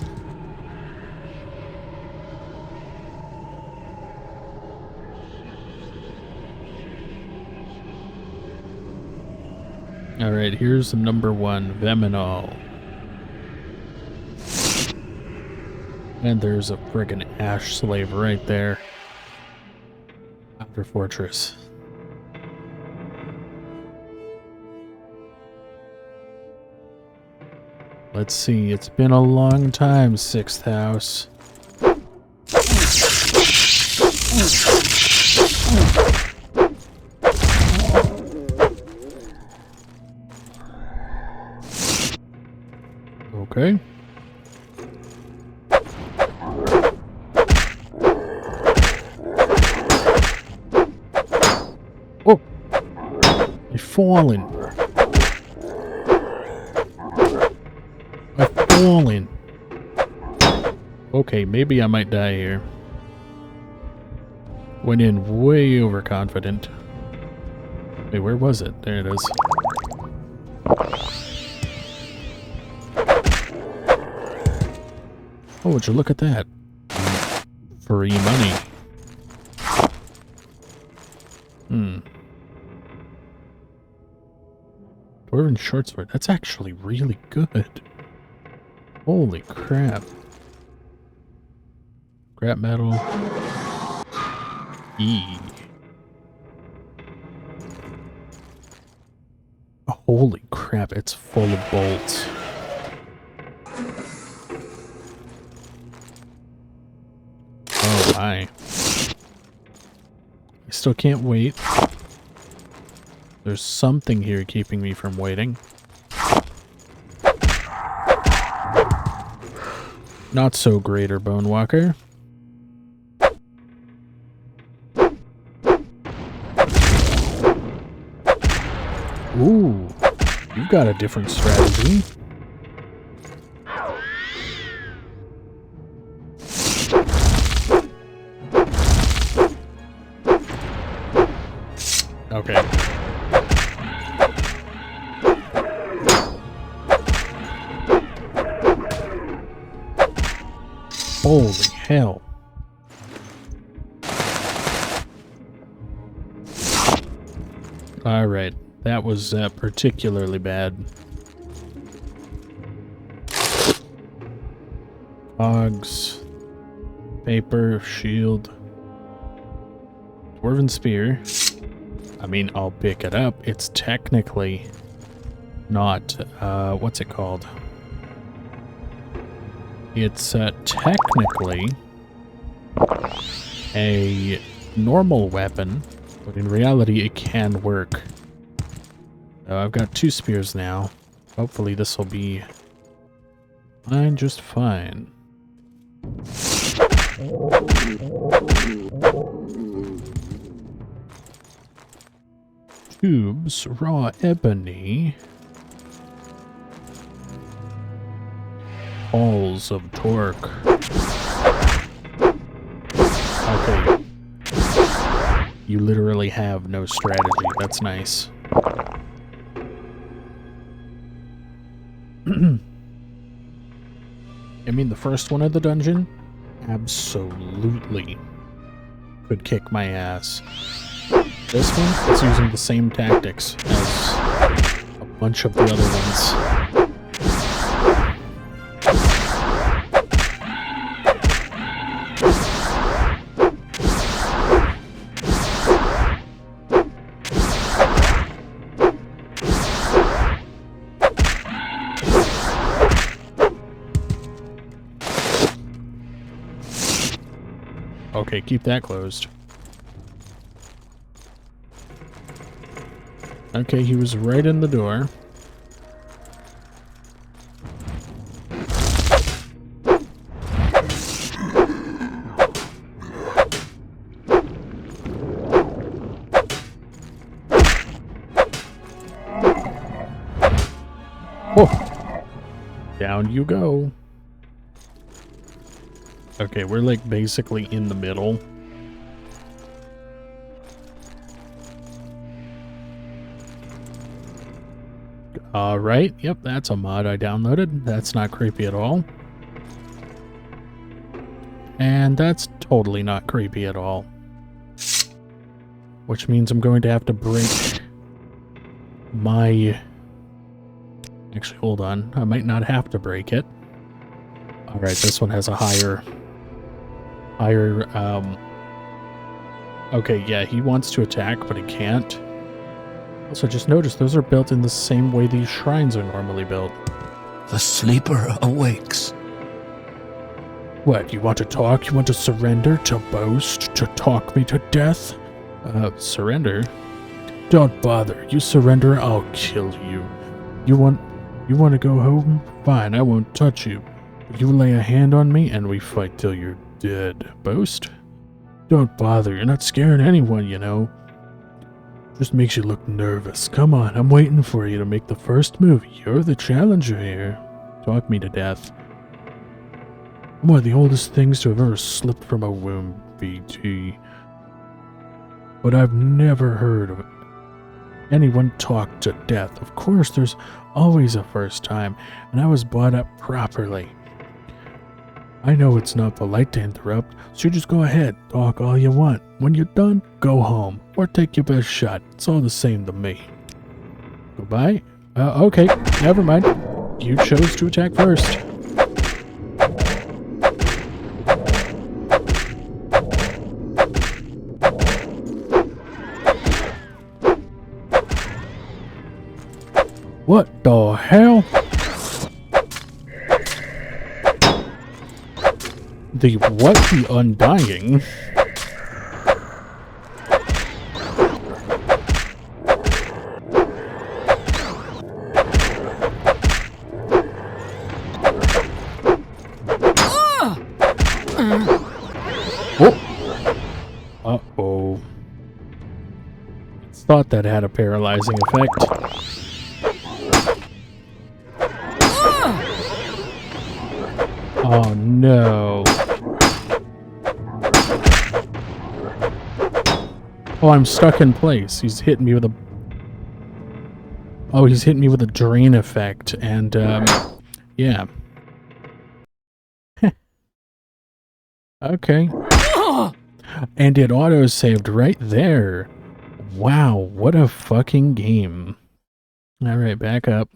Alright, here's number 1, Veminal. And there's a friggin' ash slave right there. Outer Fortress. Let's see, it's been a long time, 6th house. Okay. Oh! I've fallen. I've fallen. Okay, maybe I might die here. Went in way overconfident. Wait, where was it? There it is. Oh, would you look at that? Free money. Dwarven shortsword. That's actually really good. Holy crap. Scrap metal. E. Holy crap, it's full of bolts. Oh my. I still can't wait. There's something here keeping me from waiting. Not so greater, Bone Walker. Ooh, you've got a different strategy. Okay. Holy hell. Alright, that was particularly bad. Cogs, paper, shield, dwarven spear. I mean, I'll pick it up. It's technically not, what's it called? It's technically a normal weapon, but in reality it can work. I've got 2 spears now. Hopefully this will be fine, just fine. Tubes, raw ebony. Balls of torque. Okay. You literally have no strategy. That's nice. I mean, the first one of the dungeon absolutely could kick my ass. This one is using the same tactics as a bunch of the other ones. Okay, keep that closed. Okay, he was right in the door. Oh! Down you go. Okay, we're like basically in the middle. Alright, yep, that's a mod I downloaded. That's not creepy at all. And that's totally not creepy at all. Which means I'm going to have to break my... Actually, hold on. I might not have to break it. Alright, this one has a higher... Okay, yeah, he wants to attack, but he can't. Also, just notice those are built in the same way these shrines are normally built. The sleeper awakes. What, you want to talk? You want to surrender? To boast? To talk me to death? Surrender? Don't bother. You surrender, I'll kill you. You want to go home? Fine, I won't touch you. But you lay a hand on me and we fight till you're dead. Boast? Don't bother. You're not scaring anyone, you know. Just makes you look nervous. Come on, I'm waiting for you to make the first move. You're the challenger here. Talk me to death. I'm one of the oldest things to have ever slipped from a womb, BT. But I've never heard of anyone talk to death. Of course, there's always a first time, and I was brought up properly. I know it's not polite to interrupt, so you just go ahead, talk all you want. When you're done, go home, or take your best shot. It's all the same to me. Goodbye? Okay, never mind. You chose to attack first. What the hell? The Undying? Uh-oh. Thought that had a paralyzing effect. Oh no. Oh, I'm stuck in place. He's hitting me with a... Oh, he's hitting me with a drain effect, and, yeah. Okay. And it auto-saved right there. Wow, what a fucking game. Alright, back up.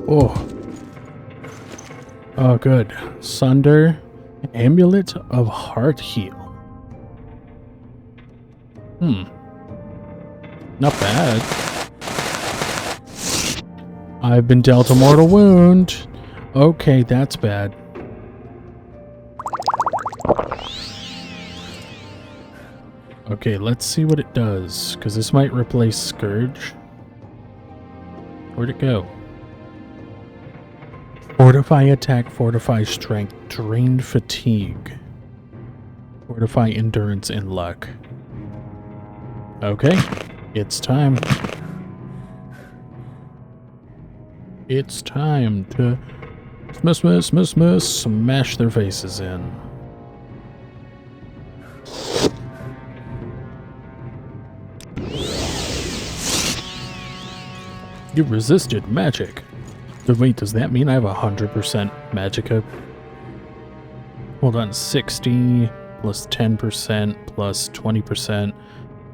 Oh. Oh, good. Sunder. Amulet of Heart Heal. Not bad. I've been dealt a mortal wound. Okay, that's bad. Okay, let's see what it does, because this might replace Scourge. Where'd it go? Fortify attack, fortify strength, drain fatigue. Fortify endurance and luck. Okay, it's time. It's time to smash their faces in. You resisted magic. So wait, does that mean I have 100% magicka? Hold on, 60 plus 10% plus 20%,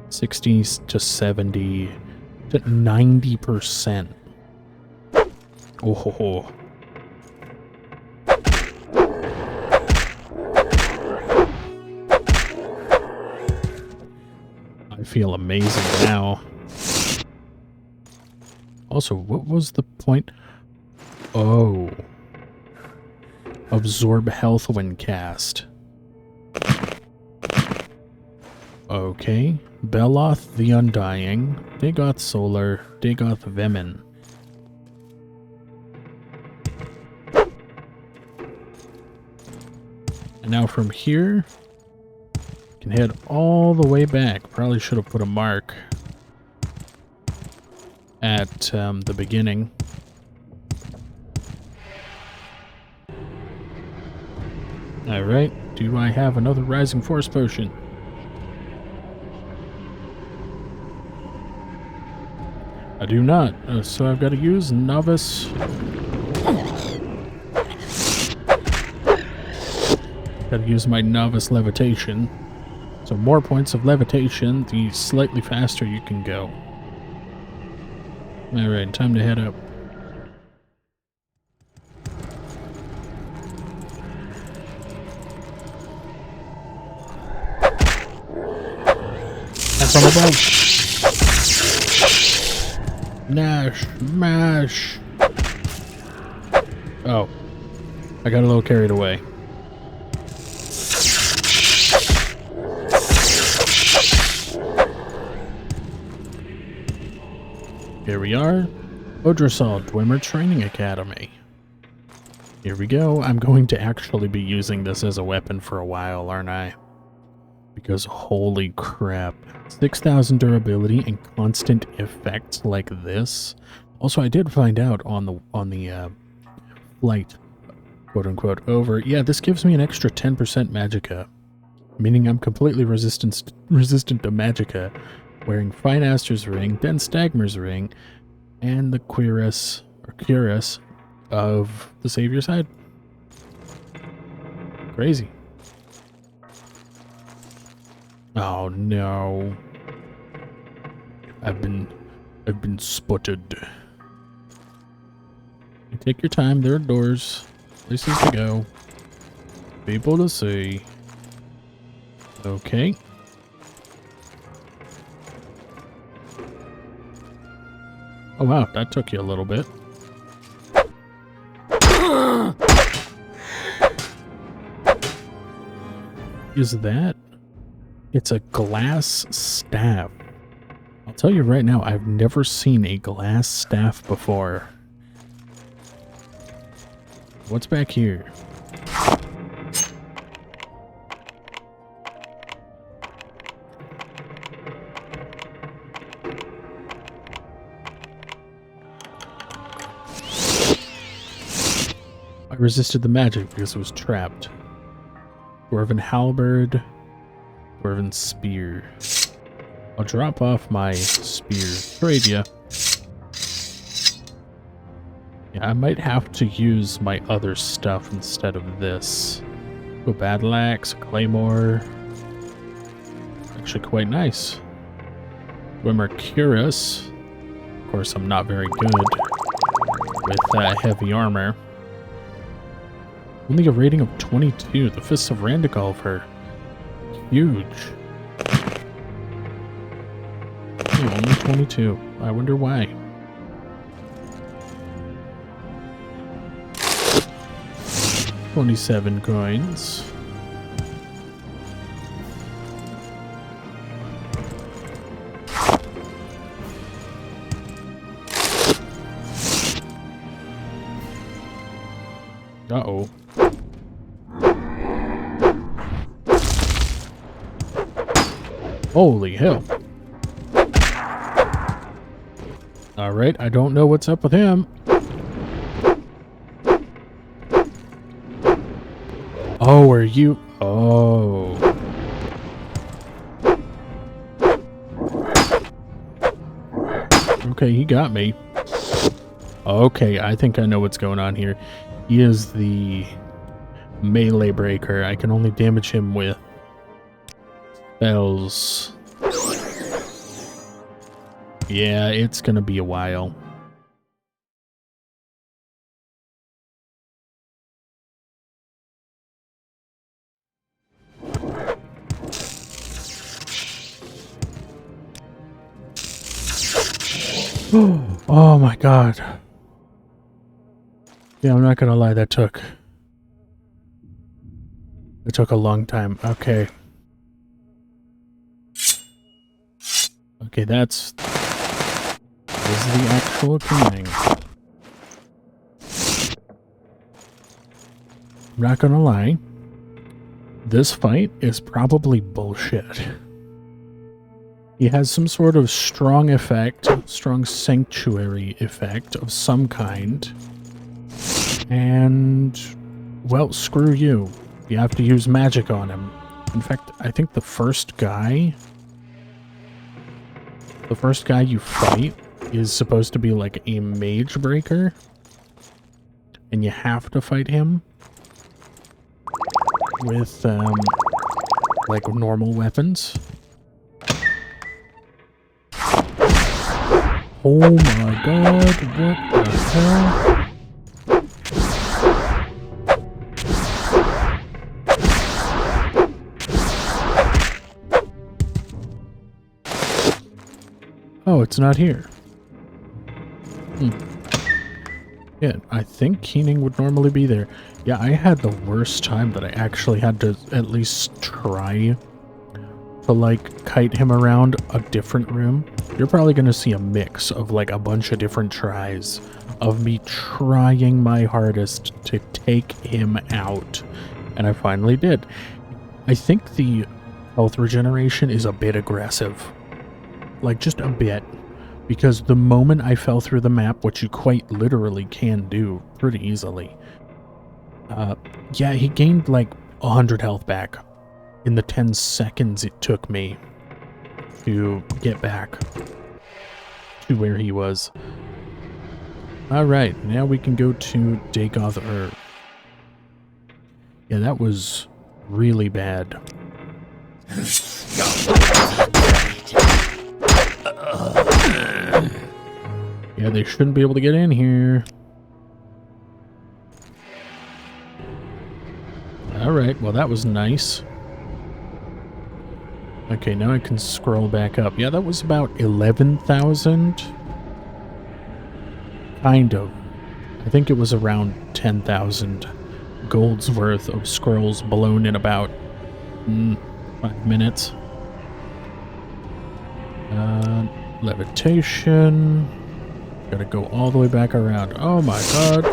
60 to 70 to 90%. Oh ho ho. I feel amazing now. Also, what was the point? Oh. Absorb health when cast. Okay. Beloth the Undying. Dagoth Solar. Dagoth Vemin. And now from here, you can head all the way back. Probably should have put a mark at the beginning. Alright, do I have another Rising Force potion? I do not, so I've got to use Novice. Got to use my Novice Levitation. So more points of Levitation, the slightly faster you can go. Alright, time to head up. That's on the boat. Nash, mash. Oh, I got a little carried away. Here we are, Odrasal Dwemer Training Academy. Here we go. I'm going to actually be using this as a weapon for a while, aren't I? Because holy crap. 6,000 durability and constant effects like this. Also, I did find out on the flight, quote unquote, over. Yeah, this gives me an extra 10% magicka, meaning I'm completely resistant to magicka, wearing Fine Aster's ring, then Stagmer's ring, and the cuirass of the Savior's Hide. Crazy. Oh no. I've been spotted. Take your time, there are doors, places to go, people to see. Okay. Oh wow, that took you a little bit. Is that? It's a glass staff. I'll tell you right now, I've never seen a glass staff before. What's back here? I resisted the magic because it was trapped. Dwarven halberd, Dwarven spear. I'll drop off my spear. Trade ya. Yeah, I might have to use my other stuff instead of this. A battle axe, a claymore. Actually quite nice. Swimmer cuirass. Of course, I'm not very good with heavy armor. Only a rating of 22. The Fists of Randagulfer. Huge. Oh, only 22. I wonder why. $27 coins. Uh-oh. Holy hell. Alright, I don't know what's up with him. Oh, are you? Oh. Okay, he got me. Okay, I think I know what's going on here. He is the melee breaker. I can only damage him with spells. Yeah, it's gonna be a while. Oh my god. Yeah, I'm not gonna lie, that took a long time. Okay. Okay, this is the actual thing. I'm not gonna lie. This fight is probably bullshit. He has some sort of strong effect, strong sanctuary effect of some kind. And, well, screw you. You have to use magic on him. In fact, I think the first guy you fight is supposed to be like a mage breaker. And you have to fight him with, like normal weapons. Oh my god, what the hell? Oh, it's not here. Yeah, I think Keening would normally be there. Yeah, I had the worst time that I actually had to at least try to, like, kite him around a different room. You're probably going to see a mix of, like, a bunch of different tries of me trying my hardest to take him out. And I finally did. I think the health regeneration is a bit aggressive. Like, just a bit. Because the moment I fell through the map, which you quite literally can do pretty easily, yeah, he gained like 100 health back in the 10 seconds it took me to get back to where he was. Alright, now we can go to Dagoth Ur. Yeah, that was really bad. Yeah, they shouldn't be able to get in here. Alright, well that was nice. Okay, now I can scroll back up. Yeah, that was about 11,000. Kind of. I think it was around 10,000 gold's worth of scrolls blown in about 5 minutes. Levitation. Gotta go all the way back around. Oh my god.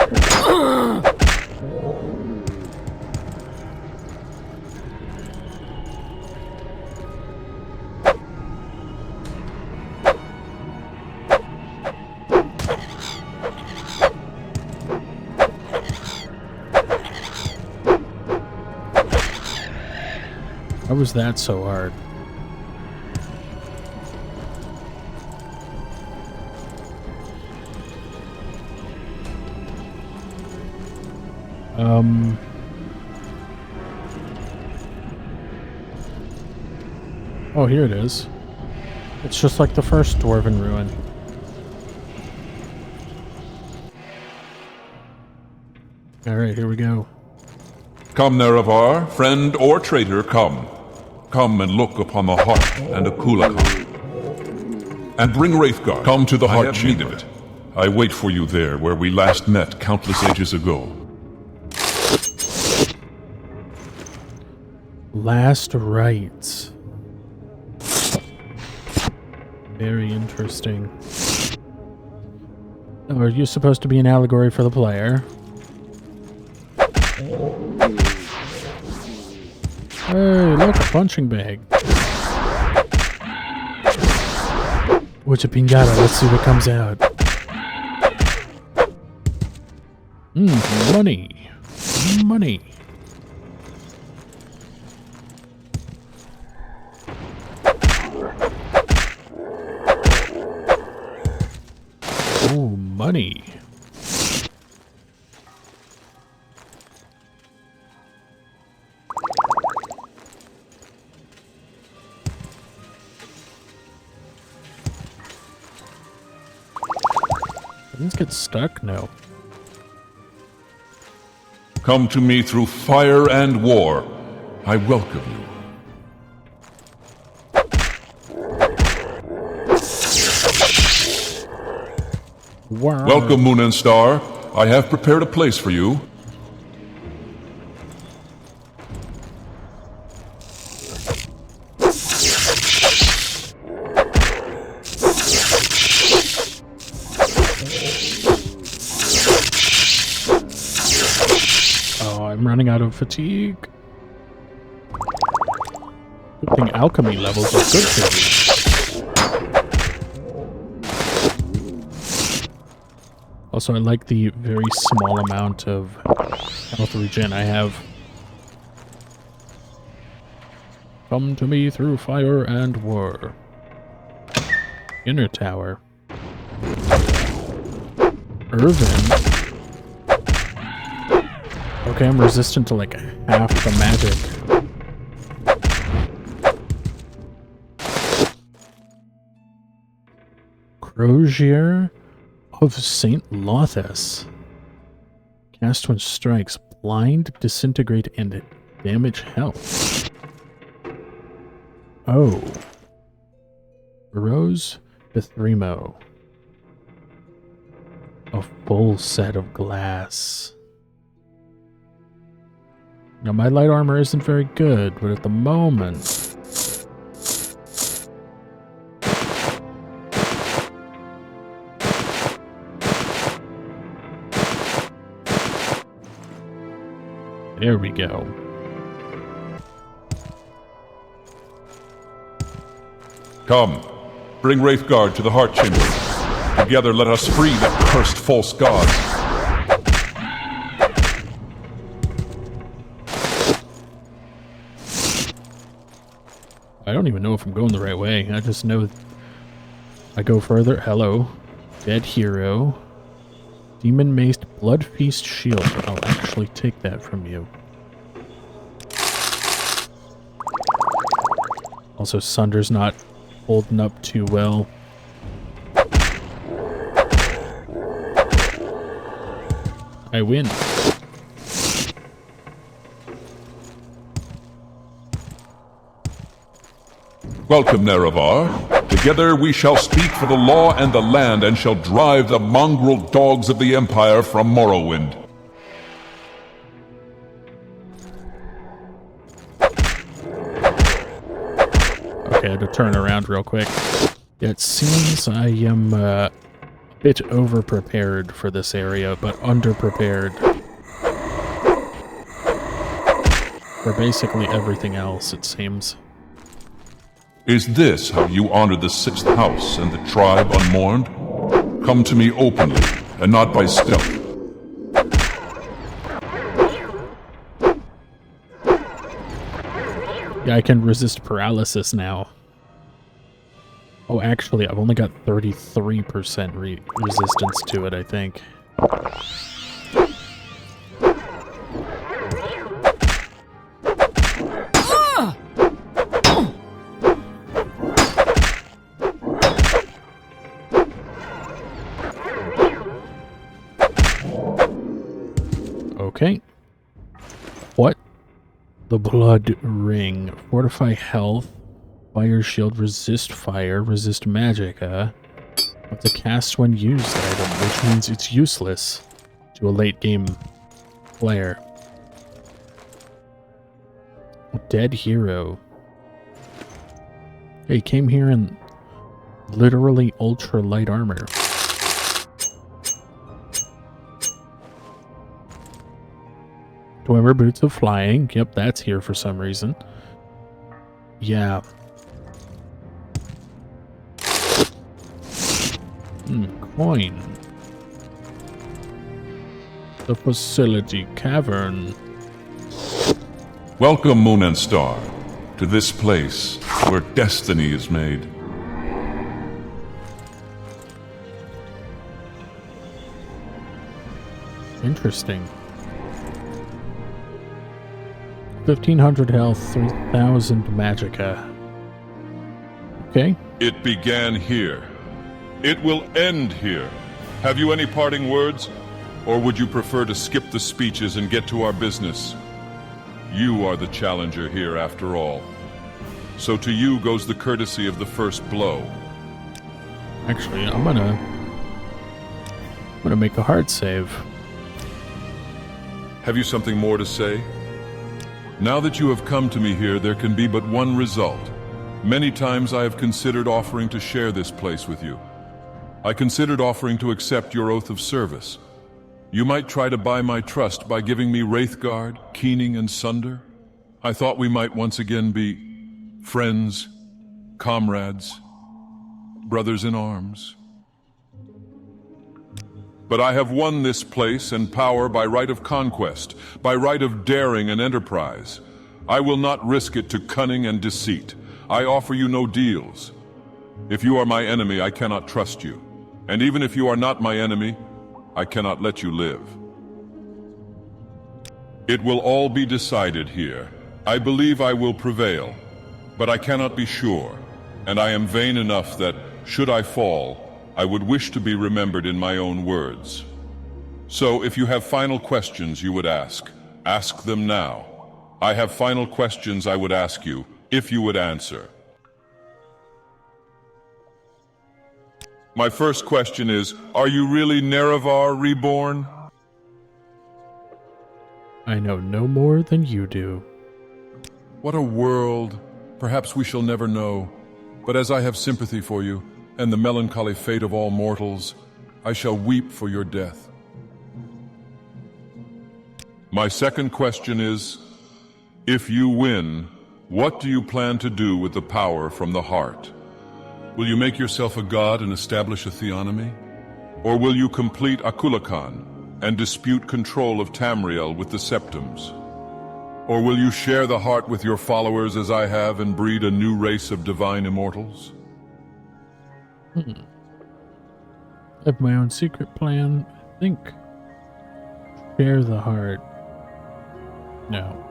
How was that so hard? Oh, here it is. It's just like the first Dwarven Ruin. Alright, here we go. Come, Nerevar, friend or traitor, come. Come and look upon the heart and a Kulakan. And bring Wraithguard. Come to the heart chamber. Need of it. I wait for you there, where we last met countless ages ago. Last rites. Very interesting. Oh, are you supposed to be an allegory for the player? Hey, look, a punching bag. What's a pinata? Let's see what comes out. Money. Money. Oh, money. Things get stuck? No. Come to me through fire and war. I welcome you. Wow. Welcome, Moon and Star. I have prepared a place for you. Oh, I'm running out of fatigue. Good thing alchemy levels are good for you. Also, I like the very small amount of health regen I have. Come to me through fire and war. Inner tower. Irvin. Okay, I'm resistant to like half the magic. Crozier of St. Lothus. Cast when strikes. Blind, disintegrate, and damage health. Oh. Rose Bethremo. A full set of glass. Now, my light armor isn't very good, but at the moment... There we go. Come, bring Wraithguard to the Heart Chamber. Together let us free that cursed false god. I don't even know if I'm going the right way. I just know I go further. Hello. Dead hero. Demon Maced Blood Feast Shield. I'll actually take that from you. Also, Sunder's not holding up too well. I win. Welcome, Nerevar. Together we shall speak for the law and the land, and shall drive the mongrel dogs of the Empire from Morrowind. Okay, I had to turn around real quick. It seems I am a bit over-prepared for this area, but underprepared for basically everything else, it seems. Is this how you honor the 6th house and the tribe unmourned? Come to me openly, and not by stealth. Yeah, I can resist paralysis now. Oh, actually, I've only got 33% resistance to it, I think. Okay. What? The Blood Ring. Fortify health. Fire shield. Resist fire. Resist magic. It's a cast when used item, which means it's useless to a late game player. Dead hero. Hey, he came here in literally ultra light armor. Dwemer Boots of Flying. Yep, that's here for some reason. Yeah. Coin. The Facility Cavern. Welcome, Moon and Star, to this place where destiny is made. Interesting. 1,500 health, 3,000 magicka. Okay. It began here. It will end here. Have you any parting words? Or would you prefer to skip the speeches and get to our business? You are the challenger here, after all. So to you goes the courtesy of the first blow. Actually, I'm gonna make a hard save. Have you something more to say? Now that you have come to me here, there can be but one result. Many times I have considered offering to share this place with you. I considered offering to accept your oath of service. You might try to buy my trust by giving me Wraithguard, Keening, and Sunder. I thought we might once again be friends, comrades, brothers in arms. But I have won this place and power by right of conquest, by right of daring and enterprise. I will not risk it to cunning and deceit. I offer you no deals. If you are my enemy, I cannot trust you. And even if you are not my enemy, I cannot let you live. It will all be decided here. I believe I will prevail, but I cannot be sure, and I am vain enough that, should I fall, I would wish to be remembered in my own words. So, if you have final questions you would ask them now. I have final questions I would ask you, if you would answer. My first question is, are you really Nerevar reborn? I know no more than you do. What a world. Perhaps we shall never know. But as I have sympathy for you, and the melancholy fate of all mortals, I shall weep for your death. My second question is, if you win, what do you plan to do with the power from the heart? Will you make yourself a god and establish a theonomy? Or will you complete Akulakan and dispute control of Tamriel with the Septums? Or will you share the heart with your followers as I have and breed a new race of divine immortals? I have my own secret plan, I think. Share the heart. No.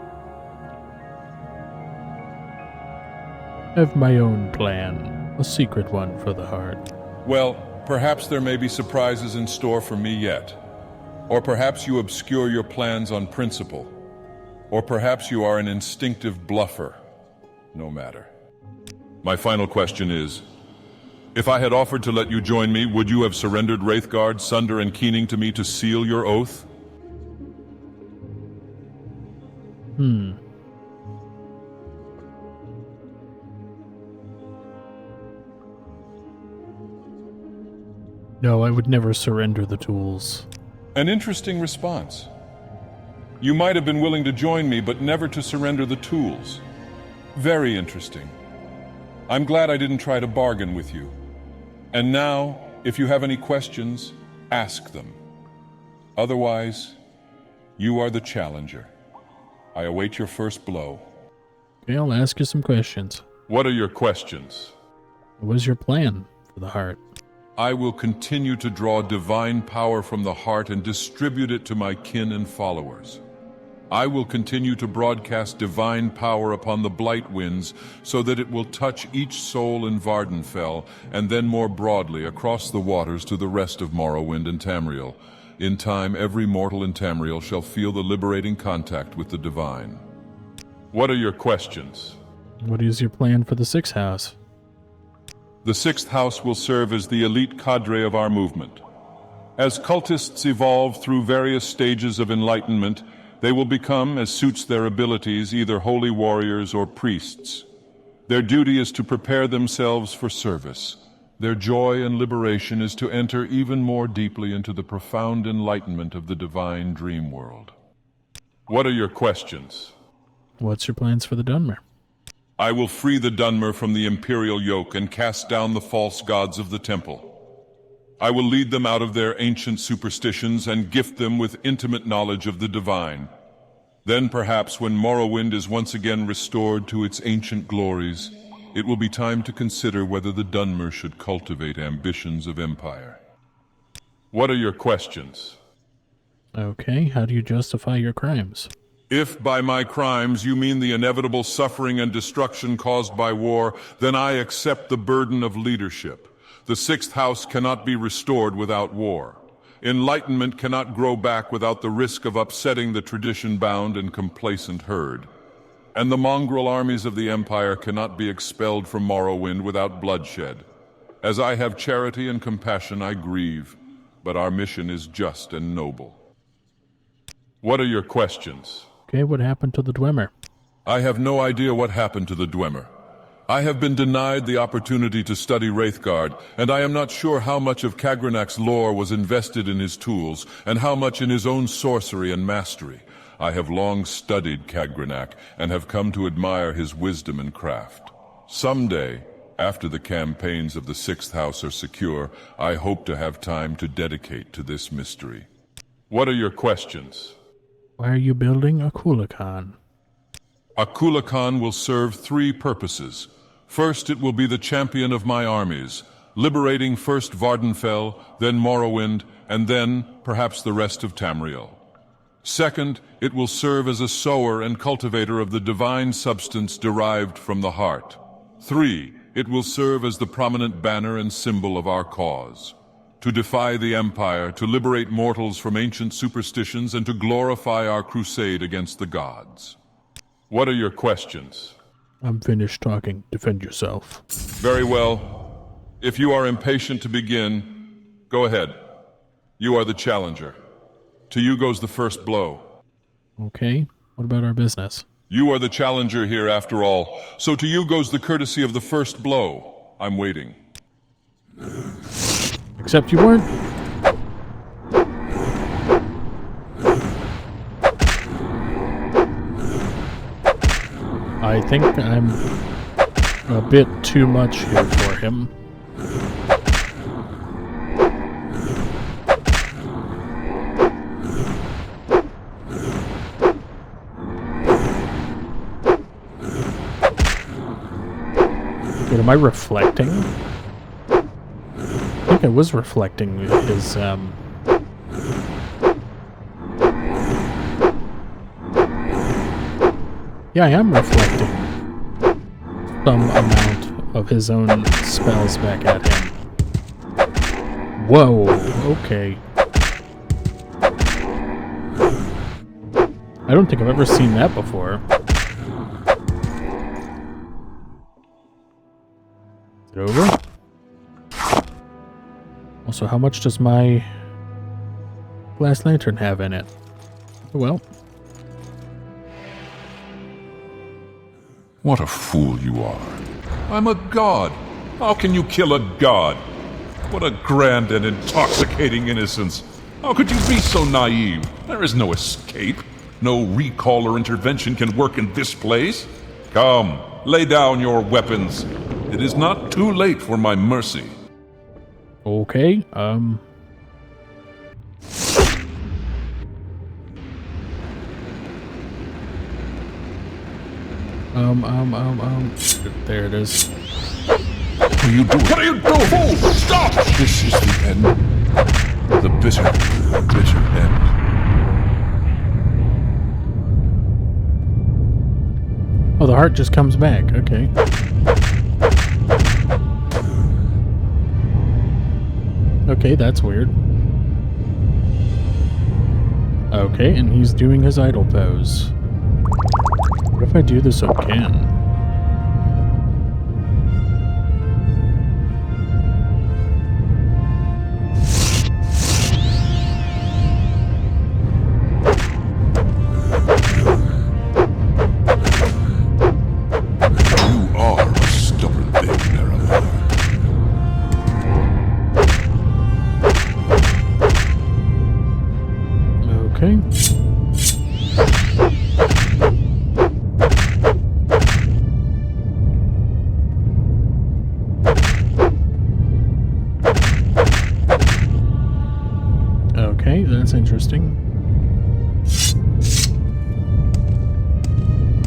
I have my own plan. A secret one for the heart. Well, perhaps there may be surprises in store for me yet. Or perhaps you obscure your plans on principle. Or perhaps you are an instinctive bluffer. No matter. My final question is, if I had offered to let you join me, would you have surrendered Wraithguard, Sunder, and Keening to me to seal your oath? No, I would never surrender the tools. An interesting response. You might have been willing to join me, but never to surrender the tools. Very interesting. I'm glad I didn't try to bargain with you. And now, if you have any questions, ask them. Otherwise, you are the challenger. I await your first blow. Okay, I'll ask you some questions. What are your questions? What is your plan for the heart? I will continue to draw divine power from the heart and distribute it to my kin and followers. I will continue to broadcast divine power upon the blight winds so that it will touch each soul in Vardenfell and then more broadly across the waters to the rest of Morrowind and Tamriel. In time, every mortal in Tamriel shall feel the liberating contact with the divine. What are your questions? What is your plan for the Sixth House? The Sixth House will serve as the elite cadre of our movement. As cultists evolve through various stages of enlightenment, they will become, as suits their abilities, either holy warriors or priests. Their duty is to prepare themselves for service. Their joy and liberation is to enter even more deeply into the profound enlightenment of the divine dream world. What are your questions? What's your plans for the Dunmer? I will free the Dunmer from the imperial yoke and cast down the false gods of the temple. I will lead them out of their ancient superstitions and gift them with intimate knowledge of the divine. Then perhaps when Morrowind is once again restored to its ancient glories, it will be time to consider whether the Dunmer should cultivate ambitions of empire. What are your questions? Okay, how do you justify your crimes? If by my crimes you mean the inevitable suffering and destruction caused by war, then I accept the burden of leadership. The Sixth House cannot be restored without war. Enlightenment cannot grow back without the risk of upsetting the tradition-bound and complacent herd. And the mongrel armies of the Empire cannot be expelled from Morrowind without bloodshed. As I have charity and compassion, I grieve, but our mission is just and noble. What are your questions? Okay, what happened to the Dwemer? I have no idea what happened to the Dwemer. I have been denied the opportunity to study Wraithguard, and I am not sure how much of Kagranak's lore was invested in his tools, and how much in his own sorcery and mastery. I have long studied Kagranak, and have come to admire his wisdom and craft. Someday, after the campaigns of the Sixth House are secure, I hope to have time to dedicate to this mystery. What are your questions? Why are you building a Kulakan? Akulakan will serve three purposes. First, it will be the champion of my armies, liberating first Vardenfell, then Morrowind, and then, perhaps, the rest of Tamriel. Second, it will serve as a sower and cultivator of the divine substance derived from the heart. 3, it will serve as the prominent banner and symbol of our cause. To defy the Empire, to liberate mortals from ancient superstitions, and to glorify our crusade against the gods. What are your questions? I'm finished talking. Defend yourself. Very well. If you are impatient to begin, go ahead. You are the challenger. To you goes the first blow. Okay, what about our business? You are the challenger here after all, so to you goes the courtesy of the first blow. I'm waiting. Except you weren't. I think I'm a bit too much here for him. am I reflecting? I think I was reflecting his, Yeah, I am reflecting some amount of his own spells back at him. Whoa, okay. I don't think I've ever seen that before. Is it over? Also, how much does my glass lantern have in it? Well. What a fool you are. I'm a god. How can you kill a god? What a grand and intoxicating innocence. How could you be so naive? There is no escape. No recall or intervention can work in this place. Come, lay down your weapons. It is not too late for my mercy. Okay, There it is. What are you doing? What are you doing? Fool! Stop! This is the end. The bitter, bitter end. Oh, the heart just comes back. Okay. Okay, that's weird. Okay, and he's doing his idle pose. What if I do this again? Okay, that's interesting.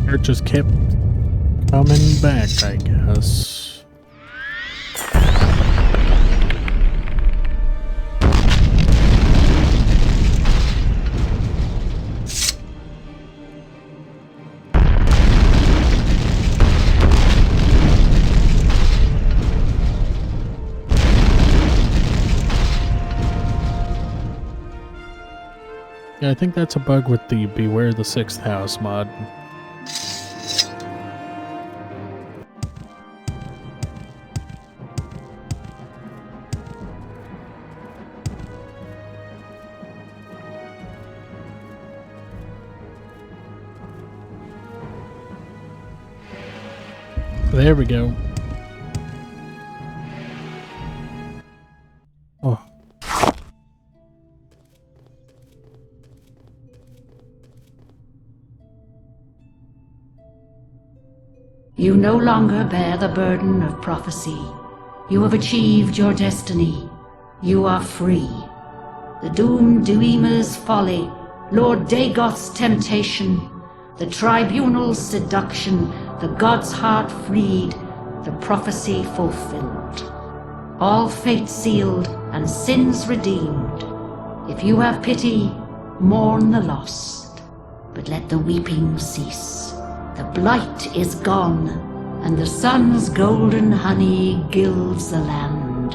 It just kept coming back, I guess. Yeah, I think that's a bug with the Beware the Sixth House mod. There we go. Oh. You no longer bear the burden of prophecy. You have achieved your destiny. You are free. The doomed YeaMama's folly, Lord Dagoth's temptation, the tribunal's seduction, the god's heart freed, the prophecy fulfilled. All fate sealed and sins redeemed. If you have pity, mourn the lost, but let the weeping cease. The blight is gone, and the sun's golden honey gilds the land.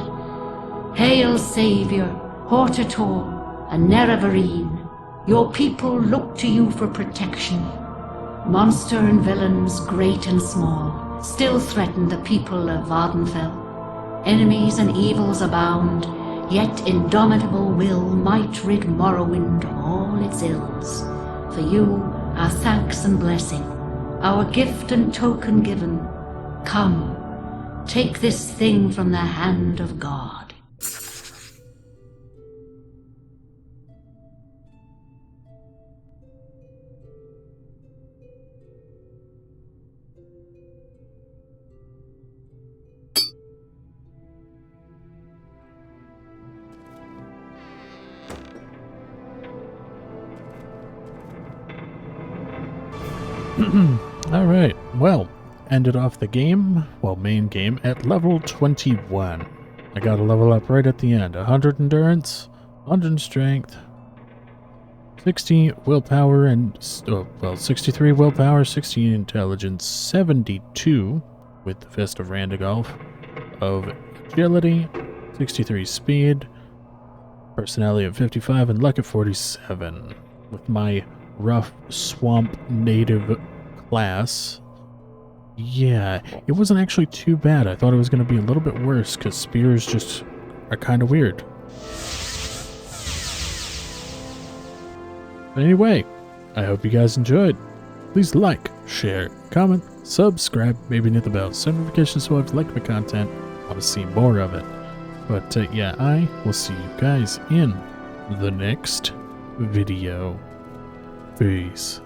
Hail, Savior, Hortator, and Nerevarine. Your people look to you for protection. Monster and villains, great and small, still threaten the people of Vvardenfell. Enemies and evils abound, yet indomitable will might rid Morrowind of all its ills. For you, our thanks and blessing, our gift and token given. Come, take this thing from the hand of God. Alright, well, ended off the game, well, main game, at level 21. I got a level up right at the end. 100 endurance, 100 strength, 60 willpower, and, 63 willpower, 60 intelligence, 72 with the Fist of Randagolf of agility, 63 speed, personality of 55, and luck at 47. With my rough swamp native class, yeah, it wasn't actually too bad. I thought it was going to be a little bit worse because spears just are kind of weird. But anyway, I hope you guys enjoyed. Please like, share, comment, subscribe, maybe hit the bell, send notifications so if you like my content, I want to see more of it. But yeah, I will see you guys in the next video. Peace.